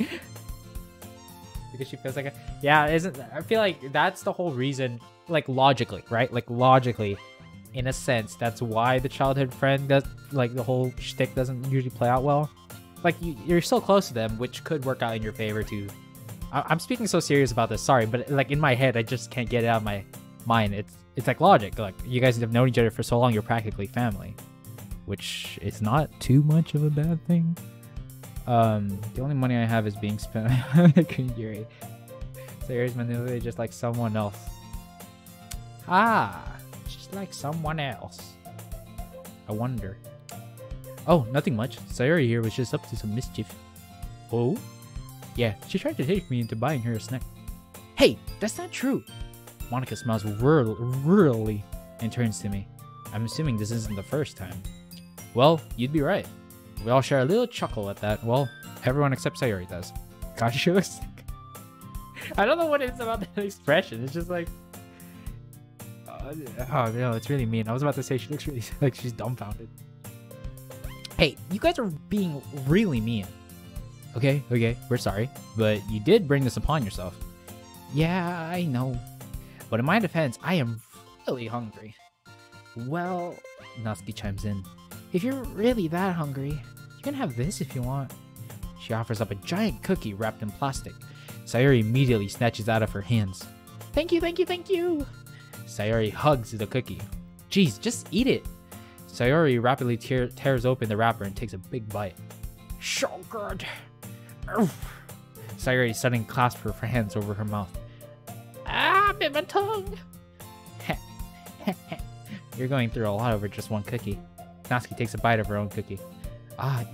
because she feels like a... Yeah, isn't... I feel like that's the whole reason, like, logically, right? Like, logically, in a sense, that's why the childhood friend does... Like, the whole shtick doesn't usually play out well. Like, you're so close to them, which could work out in your favor, too. I'm speaking so serious about this, sorry, but, like, in my head, I just can't get it out of my mind. It's like logic. Like, you guys have known each other for so long, you're practically family. Which is not too much of a bad thing. The only money I have is being spent on Yuri. So here's Manila, just like someone else. Just like someone else. I wonder. Oh, nothing much. Sayori here was just up to some mischief. Oh? Yeah, she tried to take me into buying her a snack. Hey, that's not true. Monica smiles wearily and turns to me. I'm assuming this isn't the first time. Well, you'd be right. We all share a little chuckle at that. Well, everyone except Sayori does. Gosh, she looks sick. I don't know what it is about that expression. It's just like... oh, no, it's really mean. I was about to say she looks really like she's dumbfounded. Hey, you guys are being really mean. Okay, we're sorry. But you did bring this upon yourself. Yeah, I know. But in my defense, I am really hungry. Well, Natsuki chimes in. If you're really that hungry, you can have this if you want. She offers up a giant cookie wrapped in plastic. Sayori immediately snatches out of her hands. Thank you. Sayori hugs the cookie. Jeez, just eat it. Sayori rapidly tears open the wrapper and takes a big bite. So good. Sayori suddenly clasps her hands over her mouth. Bit my tongue. You're going through a lot over just one cookie. Natsuki takes a bite of her own cookie.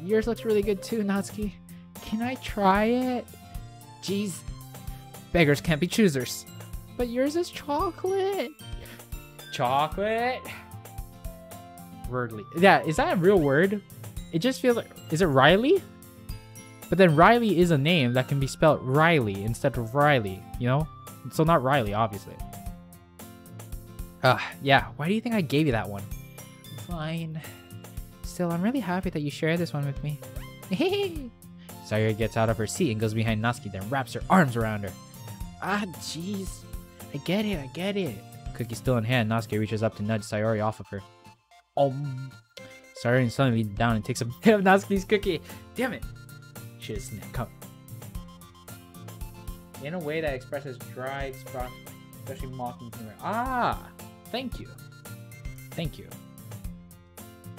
Yours looks really good too, Natsuki. Can I try it? Jeez. Beggars can't be choosers. But yours is chocolate. Chocolate? Wordly. Yeah, is that a real word? It just feels like... Is it Riley? But then Riley is a name that can be spelled Riley instead of Riley, you know? So not Riley, obviously. Yeah. Why do you think I gave you that one? Fine. Still, I'm really happy that you shared this one with me. Sayori gets out of her seat and goes behind Natsuki, then wraps her arms around her. Jeez. I get it. Cookie still in hand, Natsuki reaches up to nudge Sayori off of her. Sayori suddenly leans down and takes a bit of Natsuki's cookie. Damn it. She is come. In a way that expresses dry expression, especially mocking humor. Thank you.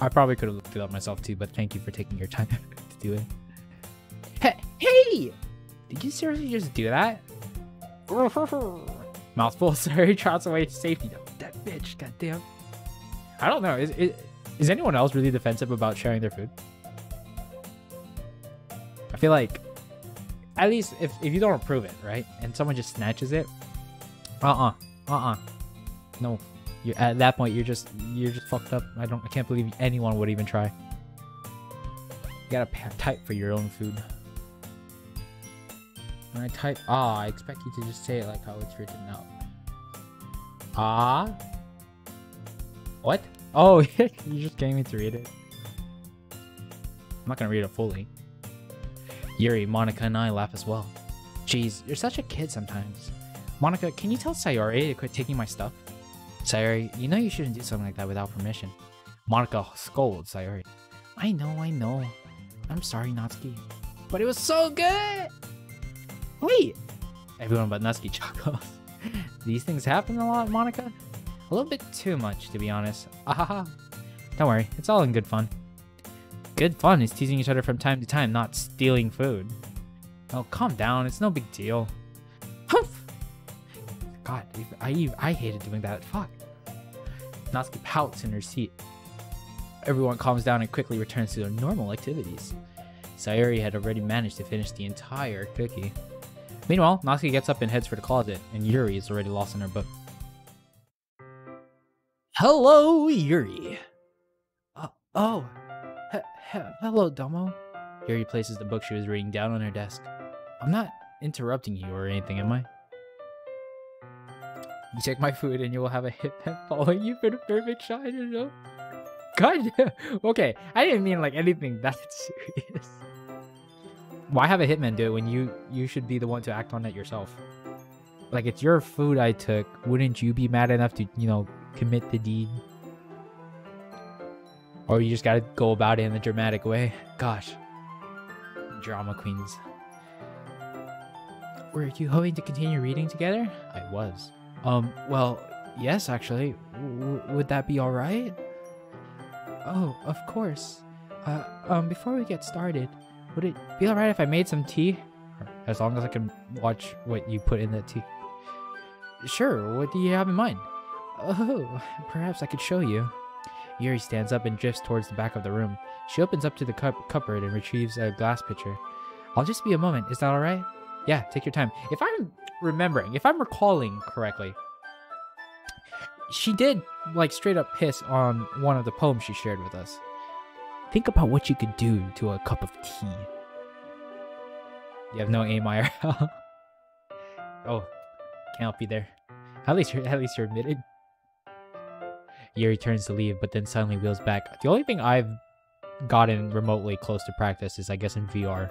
I probably could have looked it up myself too, but thank you for taking your time to do it. Hey! Did you seriously just do that? Mouthful. Sorry, trots away to safety. That bitch, goddamn. I don't know. Is anyone else really defensive about sharing their food? I feel like at least if you don't approve it, right? And someone just snatches it. No. You at that point you're just fucked up. I can't believe anyone would even try. You gotta type for your own food. When I type I expect you to just say it like how it's written out. What? Oh, you just getting me to read it. I'm not gonna read it fully. Yuri, Monica, and I laugh as well. Jeez, you're such a kid sometimes. Monica, can you tell Sayori to quit taking my stuff? Sayori, you know you shouldn't do something like that without permission. Monica scolds Sayori. I know. I'm sorry, Natsuki. But it was so good! Wait! Everyone but Natsuki chuckles. These things happen a lot, Monica? A little bit too much, to be honest. Ahaha. Don't worry, it's all in good fun. Good fun is teasing each other from time to time, not stealing food. Oh, calm down, it's no big deal. Humph! God, I hated doing that. Fuck. Natsuki pouts in her seat. Everyone calms down and quickly returns to their normal activities. Sayori had already managed to finish the entire cookie. Meanwhile, Natsuki gets up and heads for the closet, and Yuri is already lost in her book. Hello, Yuri. Hello, Domo. Yuri places the book she was reading down on her desk. I'm not interrupting you or anything, am I? You take my food and you will have a hitman following you for the perfect shot, you know? God, okay, I didn't mean like anything that serious. Why have a hitman do it when you should be the one to act on it yourself? Like, it's your food I took. Wouldn't you be mad enough to, you know, commit the deed? Or you just gotta go about it in a dramatic way? Gosh. Drama queens. Were you hoping to continue reading together? I was. Well, yes, actually. Would that be alright? Oh, of course. Before we get started, would it be alright if I made some tea? As long as I can watch what you put in that tea. Sure, what do you have in mind? Oh, perhaps I could show you. Yuri stands up and drifts towards the back of the room. She opens up to the cupboard and retrieves a glass pitcher. I'll just be a moment, is that alright? Yeah, take your time. If I'm recalling correctly, she did, like, straight up piss on one of the poems she shared with us. Think about what you could do to a cup of tea. You have no aim, IRL. Oh, can't help you there. At least you're admitted. Yuri turns to leave, but then suddenly wheels back. The only thing I've gotten remotely close to practice is, I guess, in VR.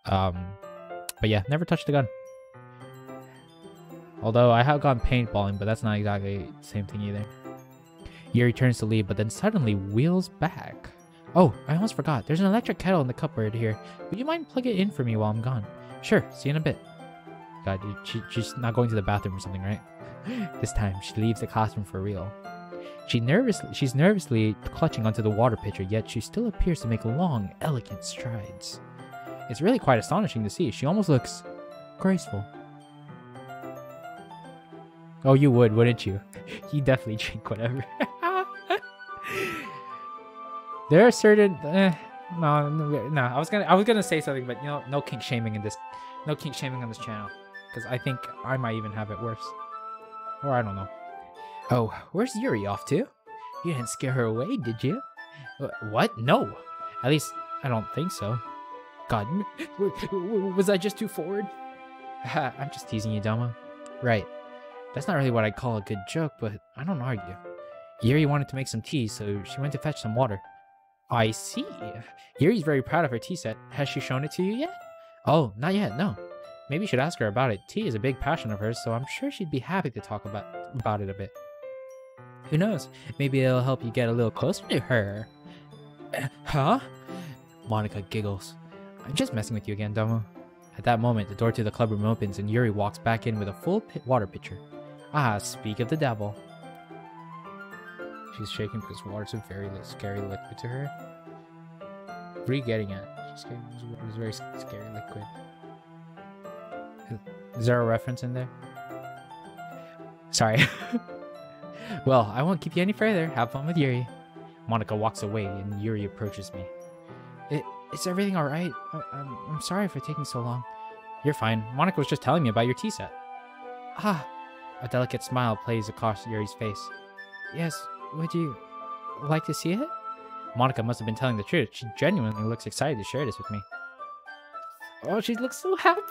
But yeah, never touched the gun. Although I have gone paintballing, but that's not exactly the same thing either. Yuri turns to leave, but then suddenly wheels back. Oh, I almost forgot. There's an electric kettle in the cupboard here. Would you mind plug it in for me while I'm gone? Sure, see you in a bit. God, she's not going to the bathroom or something, right? This time, she leaves the classroom for real. She's nervously clutching onto the water pitcher, yet she still appears to make long, elegant strides. It's really quite astonishing to see. She almost looks graceful. Oh, you would, wouldn't you? You definitely drink whatever. There are certain no. I was gonna say something, but you know, no kink shaming on this channel, because I think I might even have it worse, or I don't know. Oh, where's Yuri off to? You didn't scare her away, did you? What? No. At least I don't think so. God, was I just too forward? I'm just teasing you, Dama. Right. That's not really what I'd call a good joke, but I don't argue. Yuri wanted to make some tea, so she went to fetch some water. I see. Yuri's very proud of her tea set. Has she shown it to you yet? Oh, not yet, no. Maybe you should ask her about it. Tea is a big passion of hers, so I'm sure she'd be happy to talk about it a bit. Who knows? Maybe it'll help you get a little closer to her. Huh? Monica giggles. I'm just messing with you again, Domo. At that moment, the door to the clubroom opens and Yuri walks back in with a full water pitcher. Ah, speak of the devil. She's shaking because water's a very scary liquid to her. What are you getting at? She's getting it's a very scary liquid. Is there a reference in there? Sorry. Well, I won't keep you any further. Have fun with Yuri. Monica walks away and Yuri approaches me. Is everything alright? I'm sorry for taking so long. You're fine. Monica was just telling me about your tea set. Ah, a delicate smile plays across Yuri's face. Yes, would you like to see it? Monica must have been telling the truth. She genuinely looks excited to share this with me. Oh, she looks so happy.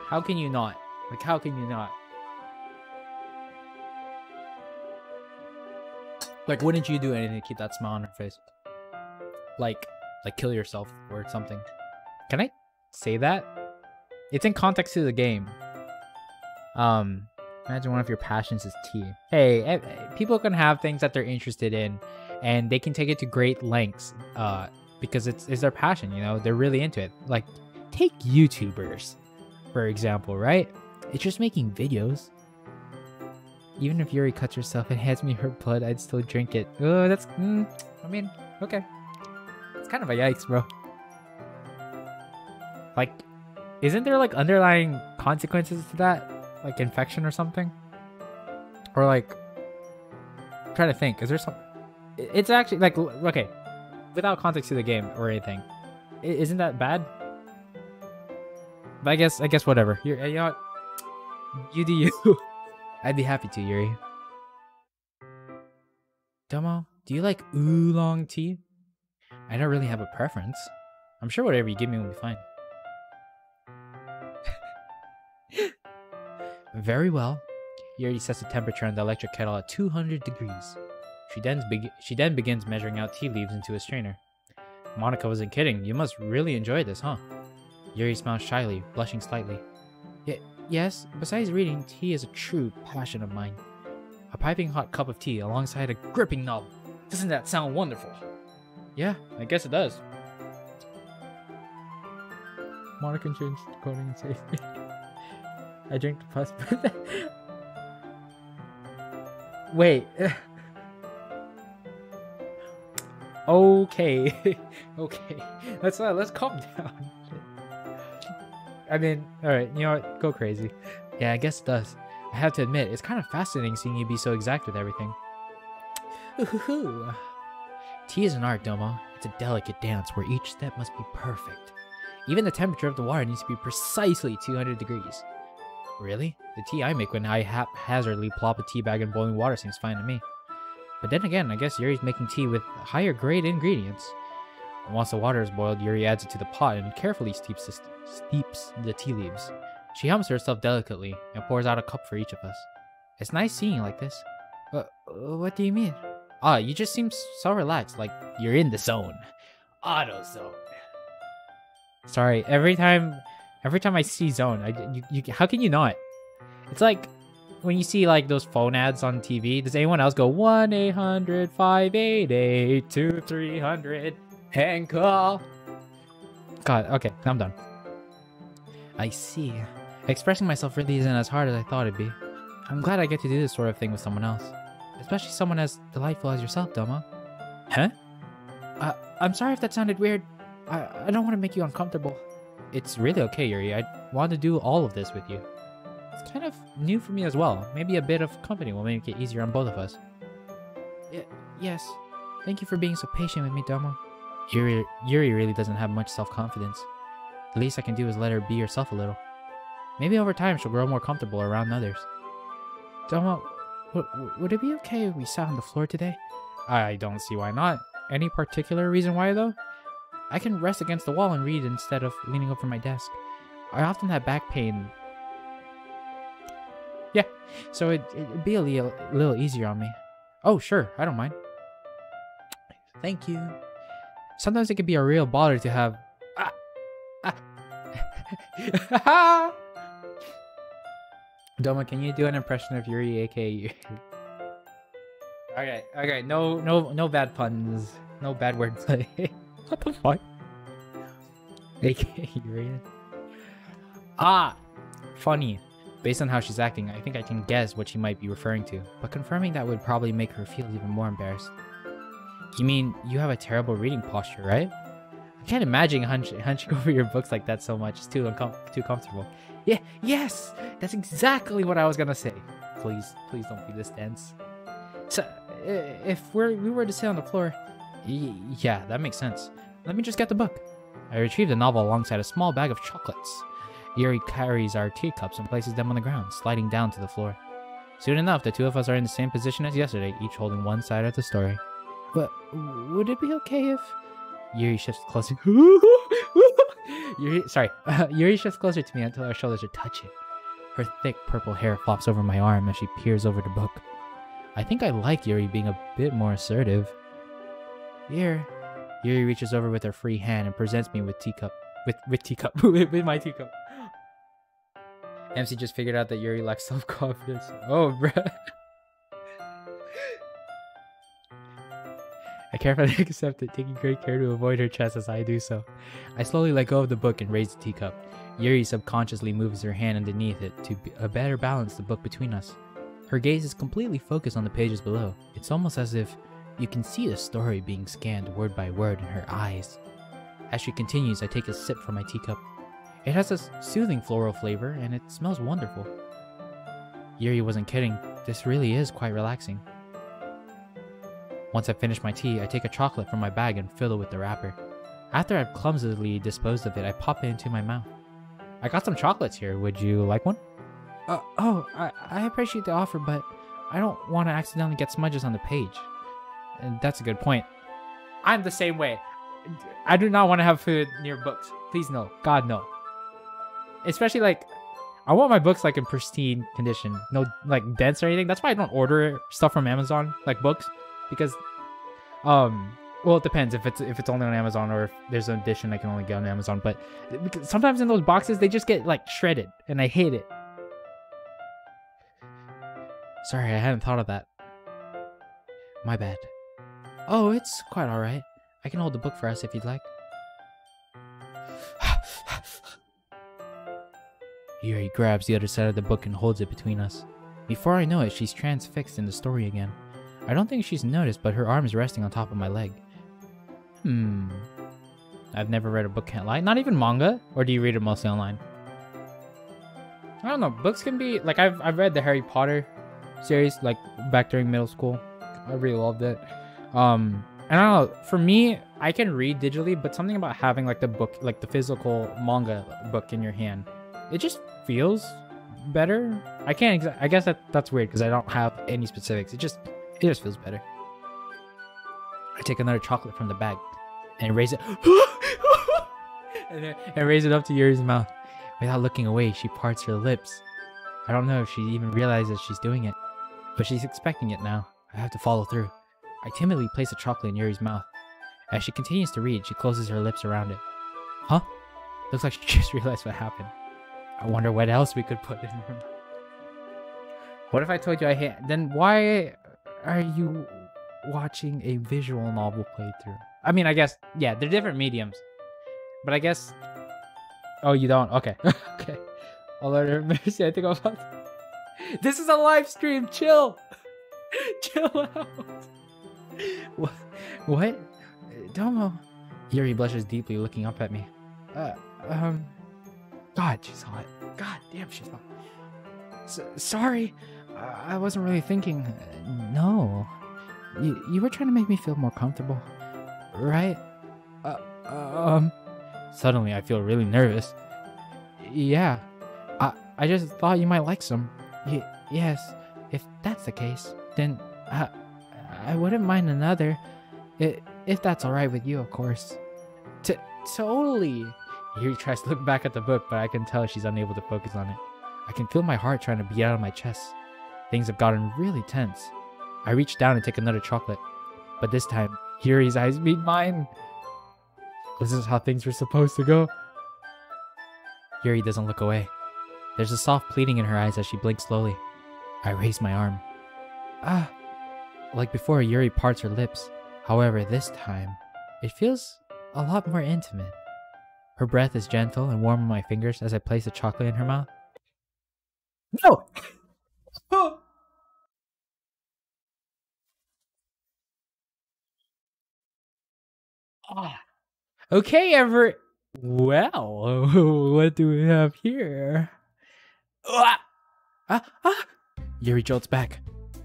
How can you not? Like, how can you not? Like, wouldn't you do anything to keep that smile on her face? Like kill yourself or something. Can I say that? It's in context to the game. Imagine one of your passions is tea. Hey, people can have things that they're interested in, and they can take it to great lengths, because it's their passion, you know? They're really into it. Like, take YouTubers, for example, right? It's just making videos. Even if Yuri cuts herself and hands me her blood, I'd still drink it. Oh, that's... I mean, okay. It's kind of a yikes, bro. Like, isn't there, like, underlying consequences to that? Like, infection or something? Or, like... I'm trying to think. Is there some... It's actually, like... Okay. Without context to the game or anything. Isn't that bad? But I guess whatever. You know what? You do you. I'd be happy to, Yuri. Domo, do you like oolong tea? I don't really have a preference. I'm sure whatever you give me will be fine. Very well. Yuri sets the temperature on the electric kettle at 200 degrees. She then begins measuring out tea leaves into a strainer. Monica wasn't kidding. You must really enjoy this, huh? Yuri smiles shyly, blushing slightly. Yes, besides reading, tea is a true passion of mine. A piping hot cup of tea alongside a gripping novel. Doesn't that sound wonderful? Yeah, I guess it does. Monica changed the coding and saved me. I drank the plus. Wait. Okay. Okay. Let's calm down. I mean, alright, you know what? Go crazy. Yeah, I guess it does. I have to admit, it's kind of fascinating seeing you be so exact with everything. Ooh. Tea is an art, Domo. It's a delicate dance where each step must be perfect. Even the temperature of the water needs to be precisely 200 degrees. Really? The tea I make when I haphazardly plop a tea bag in boiling water seems fine to me. But then again, I guess Yuri's making tea with higher grade ingredients. Once the water is boiled, Yuri adds it to the pot and carefully steeps the tea leaves. She hums to herself delicately and pours out a cup for each of us. It's nice seeing you like this. What do you mean? You just seem so relaxed, like you're in the zone. Auto zone. Sorry, every time I see zone, how can you not? It's like when you see like those phone ads on TV. Does anyone else go 1-800-588-2300 and call? God, okay, I'm done. I see. Expressing myself really isn't as hard as I thought it'd be. I'm glad I get to do this sort of thing with someone else. Especially someone as delightful as yourself, Domo. Huh? I'm sorry if that sounded weird. I don't want to make you uncomfortable. It's really okay, Yuri. I want to do all of this with you. It's kind of new for me as well. Maybe a bit of company will make it easier on both of us. Yes. Thank you for being so patient with me, Domo. Yuri really doesn't have much self-confidence. The least I can do is let her be herself a little. Maybe over time she'll grow more comfortable around others. Domo, would it be okay if we sat on the floor today? I don't see why not. Any particular reason why, though? I can rest against the wall and read instead of leaning over my desk. I often have back pain. Yeah, so it'd be a little easier on me. Oh, sure, I don't mind. Thank you. Sometimes it can be a real bother to have... Doma, can you do an impression of Yuri, aka Yuri? Okay, no bad puns. No bad wordplay. What the fuck? aka Yuri. Funny. Based on how she's acting, I think I can guess what she might be referring to, but confirming that would probably make her feel even more embarrassed. You mean you have a terrible reading posture, right? I can't imagine hunching over your books like that so much. It's too comfortable. Yeah, yes! That's exactly what I was gonna say. Please don't be this dense. So, if we were to sit on the floor, Yeah, that makes sense. Let me just get the book. I retrieve the novel alongside a small bag of chocolates. Yuri carries our teacups and places them on the ground, sliding down to the floor. Soon enough, the two of us are in the same position as yesterday, each holding one side of the story. But would it be okay if... Yuri shifts closer... Yuri shifts closer to me until our shoulders are touching. Her thick purple hair flops over my arm as she peers over the book. I think I like Yuri being a bit more assertive. Here. Yuri reaches over with her free hand and presents me with with my teacup. MC just figured out that Yuri lacks self-confidence. Oh, bruh. I carefully accept it, taking great care to avoid her chest as I do so. I slowly let go of the book and raise the teacup. Yuri subconsciously moves her hand underneath it to better balance the book between us. Her gaze is completely focused on the pages below. It's almost as if you can see the story being scanned word by word in her eyes. As she continues, I take a sip from my teacup. It has a soothing floral flavor and it smells wonderful. Yuri wasn't kidding. This really is quite relaxing. Once I finish my tea, I take a chocolate from my bag and fill it with the wrapper. After I've clumsily disposed of it, I pop it into my mouth. I got some chocolates here. Would you like one? I appreciate the offer, but I don't want to accidentally get smudges on the page. And that's a good point. I'm the same way. I do not want to have food near books. Please no. God no. Especially like, I want my books like in pristine condition. No like dents or anything. That's why I don't order stuff from Amazon, like books. Because, well, it depends if it's only on Amazon or if there's an edition I can only get on Amazon. But sometimes in those boxes, they just get like shredded and I hate it. Sorry, I hadn't thought of that. My bad. Oh, it's quite alright. I can hold the book for us if you'd like. Yuri grabs the other side of the book and holds it between us. Before I know it, she's transfixed in the story again. I don't think she's noticed, but her arm is resting on top of my leg. I've never read a book, can't lie. Not even manga? Or do you read it mostly online? I don't know. Books can be... Like, I've read the Harry Potter series, like, back during middle school. I really loved it. And I don't know. For me, I can read digitally, but something about having, like, the book, like, the physical manga book in your hand, it just feels better. I guess that's weird, because I don't have any specifics. It just feels better. I take another chocolate from the bag and raise it and raise it up to Yuri's mouth. Without looking away, she parts her lips. I don't know if she even realizes she's doing it, but she's expecting it now. I have to follow through. I timidly place a chocolate in Yuri's mouth. As she continues to read, she closes her lips around it. Huh? Looks like she just realized what happened. I wonder what else we could put in her mouth. What if I told you I hate... Then why are you watching a visual novel playthrough? I mean, I guess, yeah, they're different mediums. But I guess... Oh, you don't? Okay. Okay. Oh, Lord have mercy, I think I'm about to... This is a live stream! Chill! Chill out! What? Domo? Yuri blushes deeply, looking up at me. God, she's hot. God damn, she's hot. Sorry. I wasn't really thinking. No. You were trying to make me feel more comfortable, right? Suddenly, I feel really nervous. Yeah. I just thought you might like some. Yes. If that's the case, then I wouldn't mind another. If that's alright with you, of course. Totally. Yuri tries to look back at the book, but I can tell she's unable to focus on it. I can feel my heart trying to beat out of my chest. Things have gotten really tense. I reach down and take another chocolate, but this time, Yuri's eyes meet mine. This is how things were supposed to go. Yuri doesn't look away. There's a soft pleading in her eyes as she blinks slowly. I raise my arm. Like before, Yuri parts her lips. However, this time, it feels a lot more intimate. Her breath is gentle and warm on my fingers as I place the chocolate in her mouth. No! Okay, well, what do we have here? Yuri jolts back.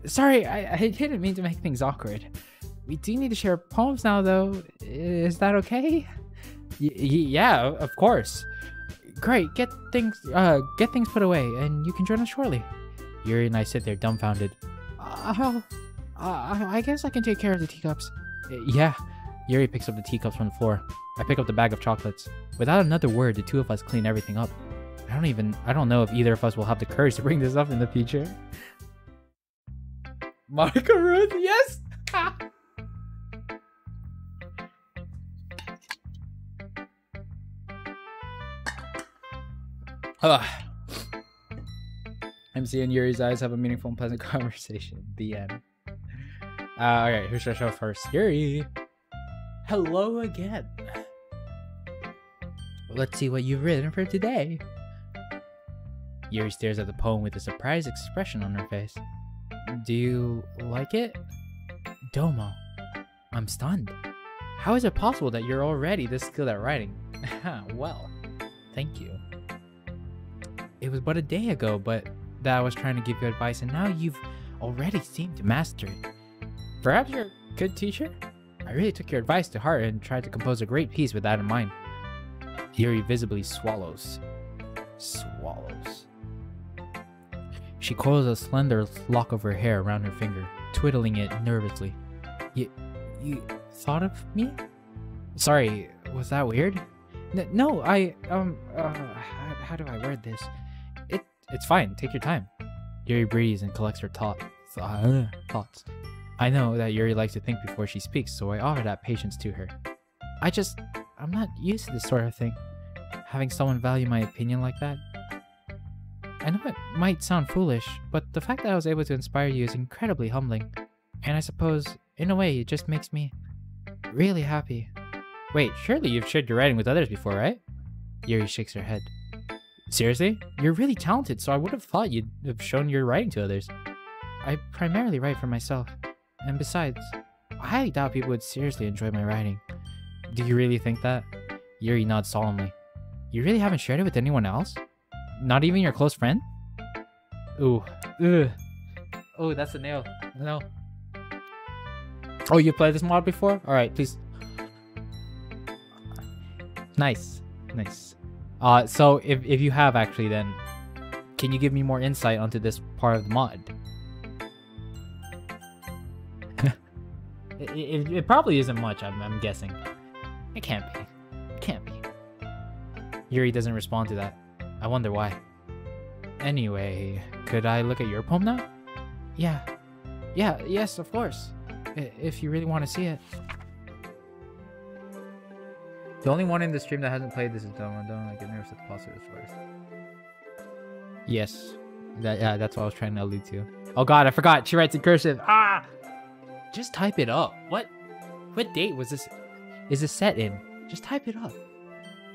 Sorry, I didn't mean to make things awkward. We do need to share poems now, though. Is that okay? Yeah, of course. Great, get things put away, and you can join us shortly. Yuri and I sit there dumbfounded. I guess I can take care of the teacups. Yeah. Yuri picks up the teacups from the floor. I pick up the bag of chocolates. Without another word, the two of us clean everything up. I don't know if either of us will have the courage to bring this up in the future. Monica Ruth, yes! MC and Yuri's eyes have a meaningful and pleasant conversation. The end. Okay, who should I show first? Yuri! Hello again. Let's see what you've written for today. Yuri stares at the poem with a surprised expression on her face. Do you like it? Domo. I'm stunned. How is it possible that you're already this skilled at writing? Well, thank you. It was but a day ago, but that I was trying to give you advice, and now you've already seemed to master it. Perhaps you're a good teacher? I really took your advice to heart and tried to compose a great piece with that in mind. Yuri visibly swallows. She coils a slender lock of her hair around her finger, twiddling it nervously. You thought of me? Sorry, was that weird? No, how do I word this? It's fine, take your time. Yuri breathes and collects her thoughts. I know that Yuri likes to think before she speaks, so I offer that patience to her. I'm not used to this sort of thing. Having someone value my opinion like that. I know it might sound foolish, but the fact that I was able to inspire you is incredibly humbling. And I suppose, in a way, it just makes me really happy. Wait, surely you've shared your writing with others before, right? Yuri shakes her head. Seriously? You're really talented, so I would have thought you'd have shown your writing to others. I primarily write for myself. And besides, I highly doubt people would seriously enjoy my writing. Do you really think that? Yuri nods solemnly. You really haven't shared it with anyone else? Not even your close friend? Ooh. Ugh. Oh, that's a nail. No. Oh, you played this mod before? Alright, please. Nice. So if you have actually, then can you give me more insight onto this part of the mod? It probably isn't much, I'm guessing. It can't be. Yuri doesn't respond to that. I wonder why. Anyway, could I look at your poem now? Yes, of course. If you really want to see it. The only one in the stream that hasn't played this is Doma. Don't get nervous at the possibilities first. Yes. That's what I was trying to allude to. Oh god, I forgot. She writes in cursive. Ah! Just type it up. What date was this? Is this set in? Just type it up.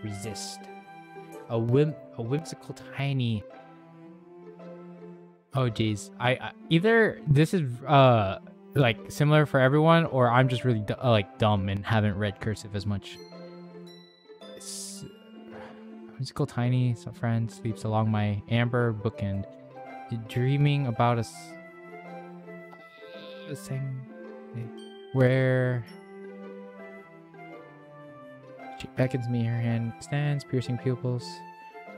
Resist. A whimsical tiny. Oh geez. I either this is like similar for everyone, or I'm just really like dumb and haven't read cursive as much. Whimsical tiny, some friend sleeps along my amber bookend, dreaming about us. Saying where she beckons me, her hand stands, piercing pupils,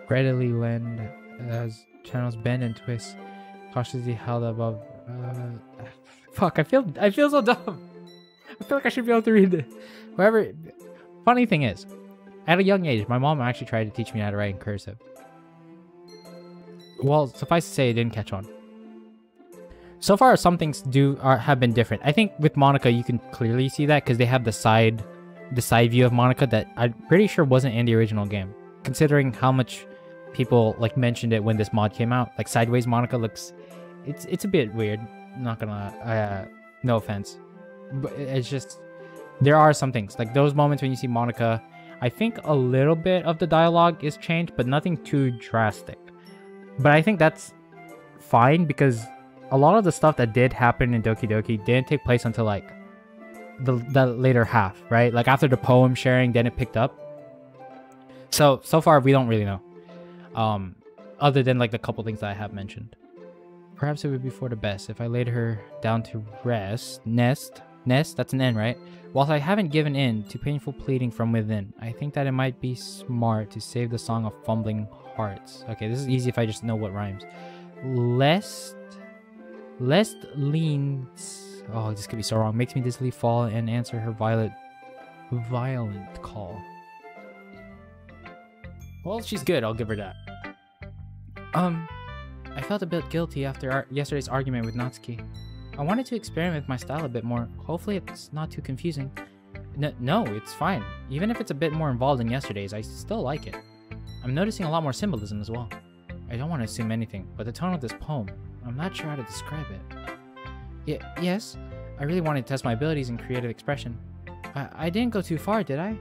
readily lend as channels bend and twist, cautiously held above. Fuck! I feel so dumb. I feel like I should be able to read it. However, funny thing is, at a young age, my mom actually tried to teach me how to write in cursive. Well, suffice to say, it didn't catch on. So far, some things have been different. I think with Monica, you can clearly see that because they have the side view of Monica that I'm pretty sure wasn't in the original game. Considering how much people like mentioned it when this mod came out, like sideways Monica looks, it's a bit weird. I'm not gonna, no offense, but it's just there are some things like those moments when you see Monica. I think a little bit of the dialogue is changed, but nothing too drastic. But I think that's fine because a lot of the stuff that did happen in Doki Doki didn't take place until like the later half, right? Like after the poem sharing, then it picked up. So far we don't really know. Other than like the couple things that I have mentioned. Perhaps it would be for the best if I laid her down to nest Ness, that's an N, right? While I haven't given in to painful pleading from within, I think that it might be smart to save the song of fumbling hearts. Okay, this is easy if I just know what rhymes. Lest leans... Oh, this could be so wrong. Makes me dizzily fall and answer her violent call. Well, she's good. I'll give her that. I felt a bit guilty after yesterday's argument with Natsuki. I wanted to experiment with my style a bit more. Hopefully it's not too confusing. No, it's fine. Even if it's a bit more involved than yesterday's, I still like it. I'm noticing a lot more symbolism as well. I don't want to assume anything, but the tone of this poem, I'm not sure how to describe it. Yes, I really wanted to test my abilities in creative expression. I didn't go too far, did I?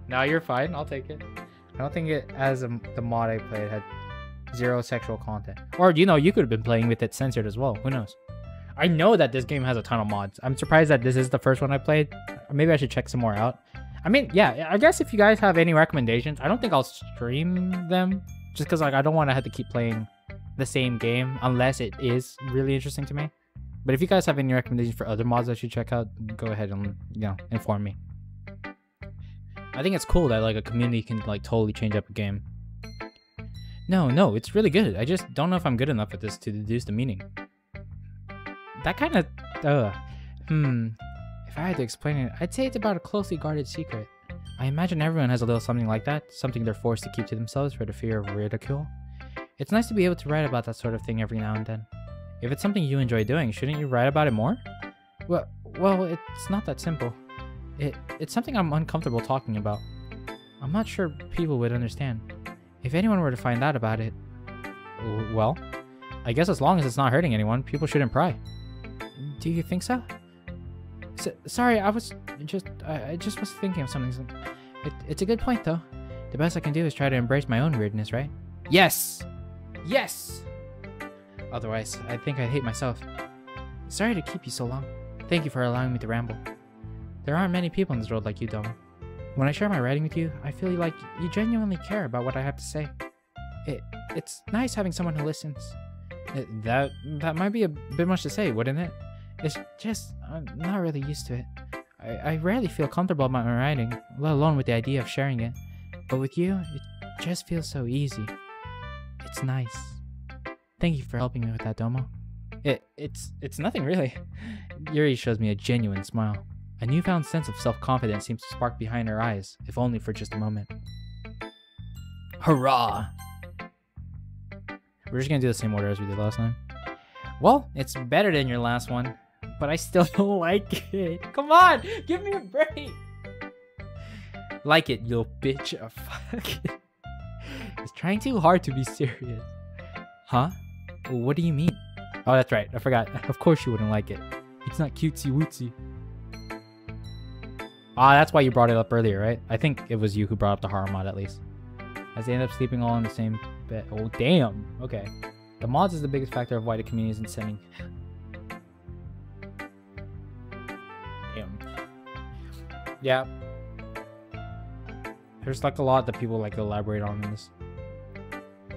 No, you're fine. I'll take it. I don't think it, as the mod I played, had 0 sexual content. Or, you know, you could have been playing with it censored as well. Who knows? I know that this game has a ton of mods. I'm surprised that this is the first one I played. Maybe I should check some more out. I mean, yeah, I guess if you guys have any recommendations, I don't think I'll stream them. Just because, like, I don't want to have to keep playing the same game unless it is really interesting to me. But if you guys have any recommendations for other mods I should check out, go ahead and, you know, inform me. I think it's cool that, like, a community can, like, totally change up a game. No, it's really good. I just don't know if I'm good enough at this to deduce the meaning. That kind of... If I had to explain it, I'd say it's about a closely guarded secret. I imagine everyone has a little something like that, something they're forced to keep to themselves for the fear of ridicule. It's nice to be able to write about that sort of thing every now and then. If it's something you enjoy doing, shouldn't you write about it more? Well, it's not that simple. It's something I'm uncomfortable talking about. I'm not sure people would understand. If anyone were to find out about it, well, I guess as long as it's not hurting anyone, people shouldn't pry. Do you think so? Sorry, I just was thinking of something. It's a good point, though. The best I can do is try to embrace my own weirdness, right? Yes! Yes! Otherwise, I think I'd hate myself. Sorry to keep you so long. Thank you for allowing me to ramble. There aren't many people in this world like you, Domo. When I share my writing with you, I feel like you genuinely care about what I have to say. It's nice having someone who listens. That might be a bit much to say, wouldn't it? It's just, I'm not really used to it. I rarely feel comfortable about my writing, let alone with the idea of sharing it. But with you, it just feels so easy. It's nice. Thank you for helping me with that, Domo. It's nothing really. Yuri shows me a genuine smile. A newfound sense of self-confidence seems to spark behind her eyes, if only for just a moment. Hurrah! We're just gonna do the same order as we did last time. Well, it's better than your last one, but I still don't like it. Come on, give me a break. Like it, you bitch. Oh, fuck. It's trying too hard to be serious. Huh? What do you mean? Oh, that's right. I forgot. Of course you wouldn't like it. It's not cutesy wootsy. Ah, that's why you brought it up earlier, right? I think it was you who brought up the horror mod, at least. As they end up sleeping all in the same bed. Oh, damn. Okay. The mods is the biggest factor of why the community isn't sending. Damn. Yeah. There's like a lot that people like to elaborate on in this.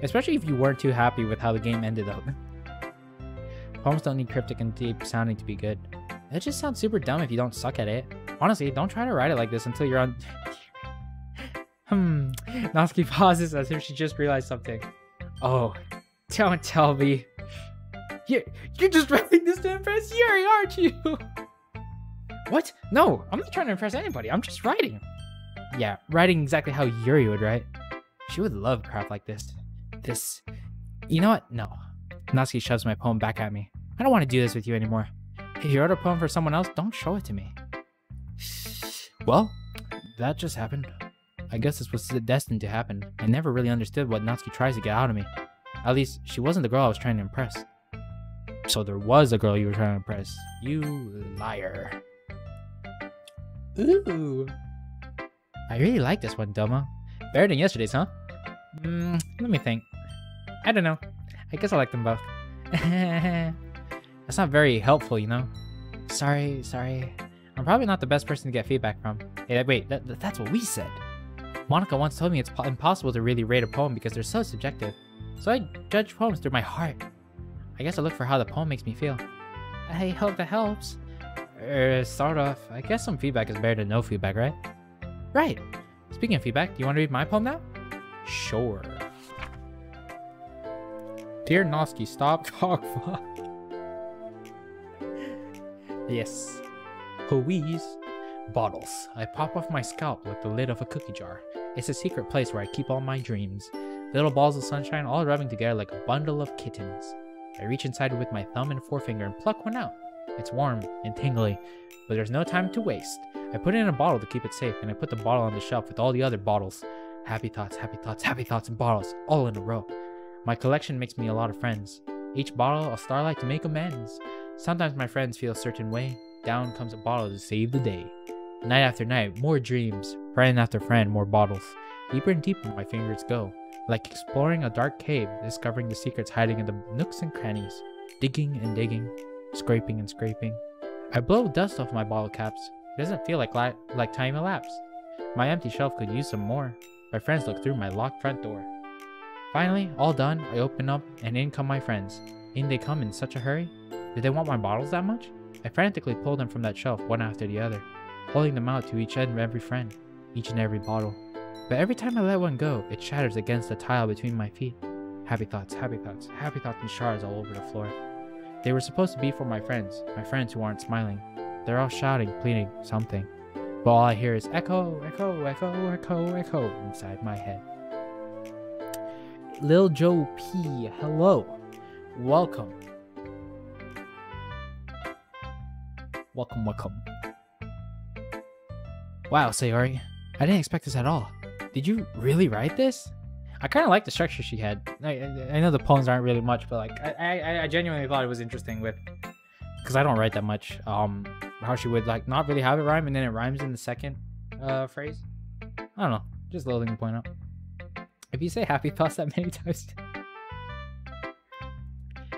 Especially if you weren't too happy with how the game ended up. Poems don't need cryptic and deep sounding to be good. It just sounds super dumb if you don't suck at it. Honestly, don't try to write it like this until you're on... Natsuki pauses as if she just realized something. Oh, don't tell me. You're just writing this to impress Yuri, aren't you? What? No, I'm not trying to impress anybody. I'm just writing. Yeah, writing exactly how Yuri would write. She would love crap like this. You know what? No. Natsuki shoves my poem back at me. I don't want to do this with you anymore. If you wrote a poem for someone else, don't show it to me. Well, that just happened. I guess this was destined to happen. I never really understood what Natsuki tries to get out of me. At least, she wasn't the girl I was trying to impress. So there was a girl you were trying to impress. You liar. Ooh. I really like this one, Domo. Better than yesterday's, huh? Let me think. I don't know. I guess I like them both. That's not very helpful, you know? Sorry. I'm probably not the best person to get feedback from. Hey, wait, that's what we said. Monica once told me it's impossible to really rate a poem because they're so subjective. So I judge poems through my heart. I guess I look for how the poem makes me feel. I hope that helps. Sort of. I guess some feedback is better than no feedback, right? Right. Speaking of feedback, do you want to read my poem now? Sure. Dear Nosky, stop cockfuck. Yes. Please. Bottles. I pop off my scalp like the lid of a cookie jar. It's a secret place where I keep all my dreams. Little balls of sunshine all rubbing together like a bundle of kittens. I reach inside with my thumb and forefinger and pluck one out. It's warm and tingly, but there's no time to waste. I put it in a bottle to keep it safe, and I put the bottle on the shelf with all the other bottles. Happy thoughts, happy thoughts, happy thoughts, and bottles, all in a row. My collection makes me a lot of friends. Each bottle a starlight to make amends. Sometimes my friends feel a certain way. Down comes a bottle to save the day. Night after night, more dreams. Friend after friend, more bottles. Deeper and deeper my fingers go. Like exploring a dark cave, discovering the secrets hiding in the nooks and crannies. Digging and digging, scraping and scraping. I blow dust off my bottle caps. It doesn't feel like time elapsed. My empty shelf could use some more. My friends look through my locked front door. Finally, all done, I open up and in come my friends. In they come in such a hurry. Did they want my bottles that much? I frantically pull them from that shelf one after the other, holding them out to each and every friend, each and every bottle. But every time I let one go, it shatters against the tile between my feet. Happy thoughts, happy thoughts, happy thoughts and shards all over the floor. They were supposed to be for my friends who aren't smiling. They're all shouting, pleading, something. But all I hear is echo, echo, echo, echo, echo inside my head. Lil Joe P, hello. Welcome. Welcome, welcome. Wow, Sayori. I didn't expect this at all. Did you really write this? I kind of like the structure she had. I know the poems aren't really much, but like I genuinely thought it was interesting with, because I don't write that much. How she would like not really have it rhyme and then it rhymes in the second phrase. I don't know. Just a little thing to point out. If you say happy thoughts that many times.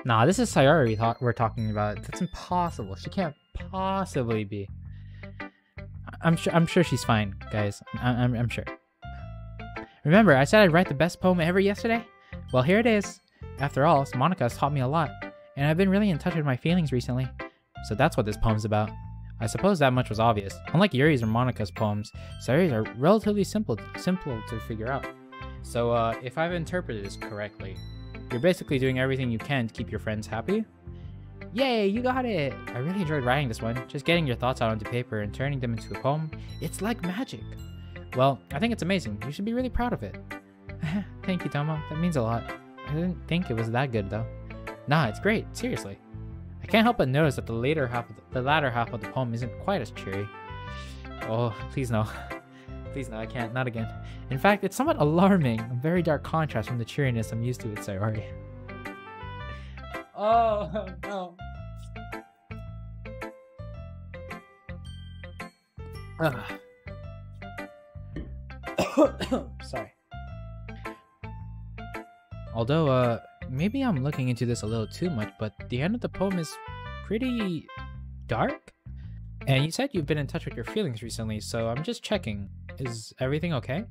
Nah, this is Sayori we're talking about. That's impossible. She can't possibly be. I'm sure she's fine, guys. I'm sure. Remember, I said I'd write the best poem ever yesterday? Well, here it is. After all, Monica has taught me a lot, and I've been really in touch with my feelings recently. So that's what this poem's about. I suppose that much was obvious. Unlike Yuri's or Monica's poems, Sayori's are relatively simple to figure out. So if I've interpreted this correctly, you're basically doing everything you can to keep your friends happy? Yay, you got it! I really enjoyed writing this one. Just getting your thoughts out onto paper and turning them into a poem, it's like magic. Well, I think it's amazing. You should be really proud of it. Thank you, Tomo. That means a lot. I didn't think it was that good, though. Nah, it's great. Seriously. I can't help but notice that the latter half of the poem isn't quite as cheery. Oh, please no. Please no, I can't. Not again. In fact, it's somewhat alarming. A very dark contrast from the cheeriness I'm used to with Sayori. Oh, no. Sorry. Although, maybe I'm looking into this a little too much, but the end of the poem is pretty dark? And you said you've been in touch with your feelings recently, so I'm just checking. Is everything okay?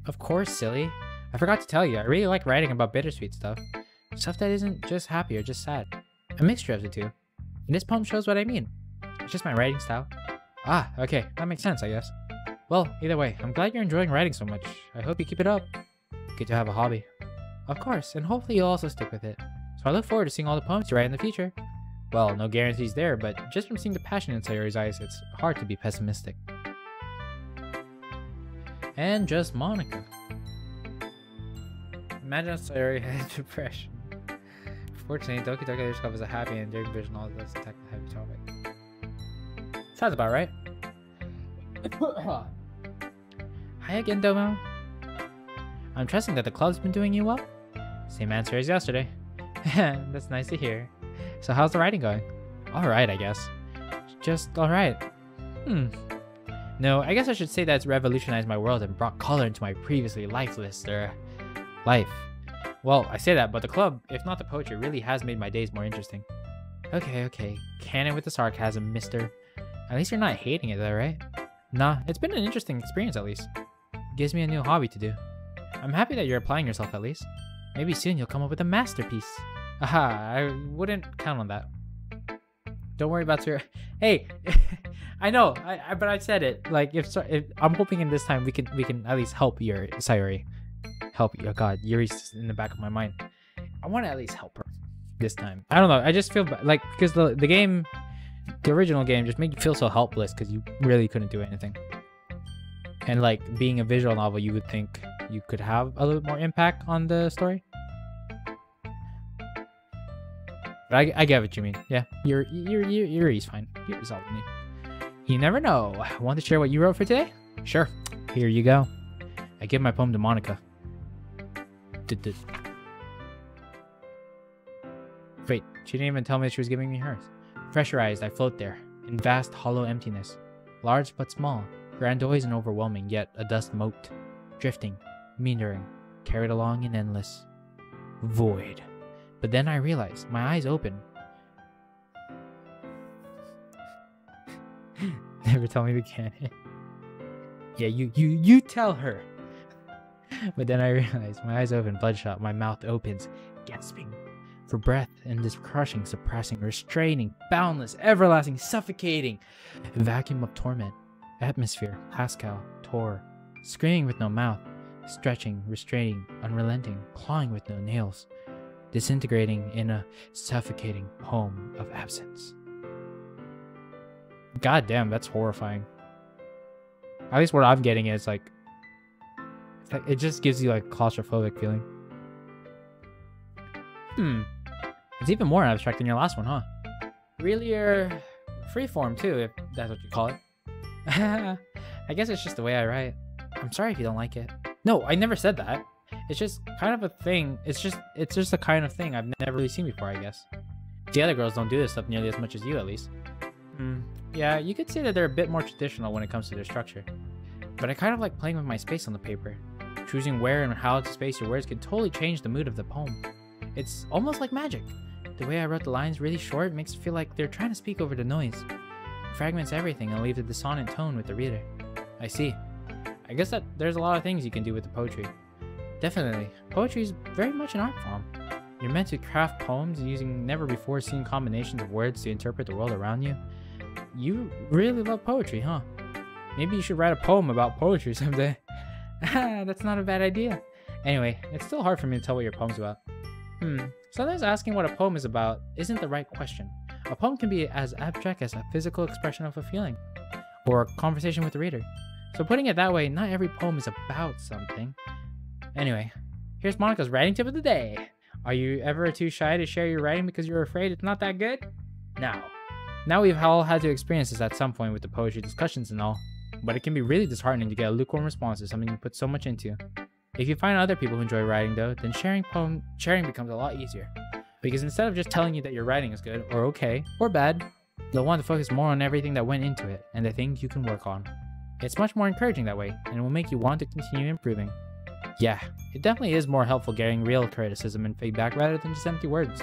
Of course, silly. I forgot to tell you, I really like writing about bittersweet stuff. Stuff that isn't just happy or just sad. A mixture of the two. And this poem shows what I mean. It's just my writing style. Ah, okay, that makes sense, I guess. Well, either way, I'm glad you're enjoying writing so much. I hope you keep it up. Good to have a hobby. Of course, and hopefully you'll also stick with it. So I look forward to seeing all the poems you write in the future. Well, no guarantees there, but just from seeing the passion in Sayori's eyes, it's hard to be pessimistic. And just Monica. Imagine if Sayori had depression. Fortunately, Doki Doki Literature Club is a happy and endearing vision, all that's a heavy topic. Sounds about right. Hi again, Domo. I'm trusting that the club's been doing you well. Same answer as yesterday. That's nice to hear. So how's the writing going? Alright, I guess. Just alright. No, I guess I should say that it's revolutionized my world and brought color into my previously lifeless, life. Well, I say that, but the club, if not the poetry, really has made my days more interesting. Okay. Canon with the sarcasm, mister. At least you're not hating it though, right? Nah, it's been an interesting experience at least. Gives me a new hobby to do. I'm happy that you're applying yourself at least. Maybe soon you'll come up with a masterpiece. Aha, I wouldn't count on that. Don't worry about your... Hey, I know, but I said it. Like, if I'm hoping in this time we can at least help Yuri. Sayori. Help you. Oh god, Yuri's in the back of my mind. I want to at least help her this time. I don't know. I just feel like, because the game, the original game, just made you feel so helpless because you really couldn't do anything. And like being a visual novel, you would think you could have a little more impact on the story. But I get what you mean. Yeah, Yuri's fine. Yuri's all we need. You never know. Want to share what you wrote for today? Sure. Here you go. I give my poem to Monica. Wait, she didn't even tell me she was giving me hers. Pressurized, I float there, in vast hollow emptiness. Large but small, grandiose and overwhelming, yet a dust moat. Drifting, meandering, carried along in endless void. But then I realized, my eyes open. Never tell me we can't. Yeah, you tell her. But then I realized, my eyes open, bloodshot, my mouth opens, gasping for breath in this crushing, suppressing, restraining, boundless, everlasting, suffocating vacuum of torment. Atmosphere, Pascal, Tor, screaming with no mouth, stretching, restraining, unrelenting, clawing with no nails, disintegrating in a suffocating poem of absence. God damn, that's horrifying. At least what I'm getting is like, it just gives you like claustrophobic feeling. It's even more abstract than your last one, huh? Really, freeform too, if that's what you call it. I guess it's just the way I write. I'm sorry if you don't like it. No, I never said that. It's just kind of a thing. It's just a kind of thing I've never really seen before, I guess. The other girls don't do this stuff nearly as much as you, at least. Yeah, you could say that they're a bit more traditional when it comes to their structure. But I kind of like playing with my space on the paper. Choosing where and how to space your words can totally change the mood of the poem. It's almost like magic. The way I wrote the lines really short makes it feel like they're trying to speak over the noise. It fragments everything and leaves a dissonant tone with the reader. I see. I guess that there's a lot of things you can do with the poetry. Definitely. Poetry is very much an art form. You're meant to craft poems using never-before-seen combinations of words to interpret the world around you. You really love poetry, huh? Maybe you should write a poem about poetry someday. That's not a bad idea. Anyway, it's still hard for me to tell what your poem's about. Sometimes asking what a poem is about isn't the right question. A poem can be as abstract as a physical expression of a feeling, or a conversation with the reader. So putting it that way, not every poem is about something. Anyway, here's Monica's writing tip of the day. Are you ever too shy to share your writing because you're afraid it's not that good? Now we've all had to experience this at some point with the poetry discussions and all, but it can be really disheartening to get a lukewarm response to something you put so much into. If you find other people who enjoy writing though, then sharing becomes a lot easier. Because instead of just telling you that your writing is good, or okay, or bad, they'll want to focus more on everything that went into it, and the things you can work on. It's much more encouraging that way, and it will make you want to continue improving. Yeah, it definitely is more helpful getting real criticism and feedback rather than just empty words.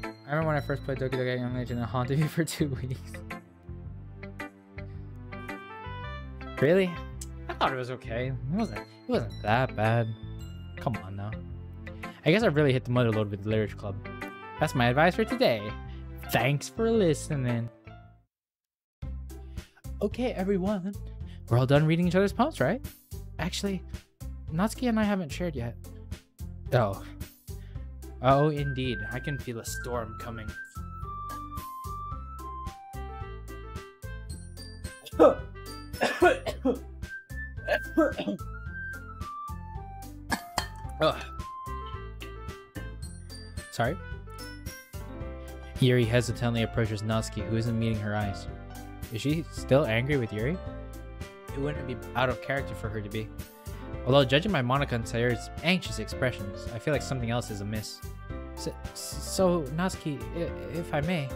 I remember when I first played Doki Doki Young Legend, it haunted me for 2 weeks. Really? I thought it was okay. It wasn't that bad. Come on now. I guess I've really hit the mother load with the Literature Club. That's my advice for today. Thanks for listening. Okay, everyone. We're all done reading each other's poems, right? Actually, Natsuki and I haven't shared yet. Oh. Oh, indeed. I can feel a storm coming. Sorry? Yuri hesitantly approaches Natsuki, who isn't meeting her eyes. Is she still angry with Yuri? It wouldn't be out of character for her to be. Although judging by Monica and Sayori's anxious expressions, I feel like something else is amiss. So Natsuki, if I may...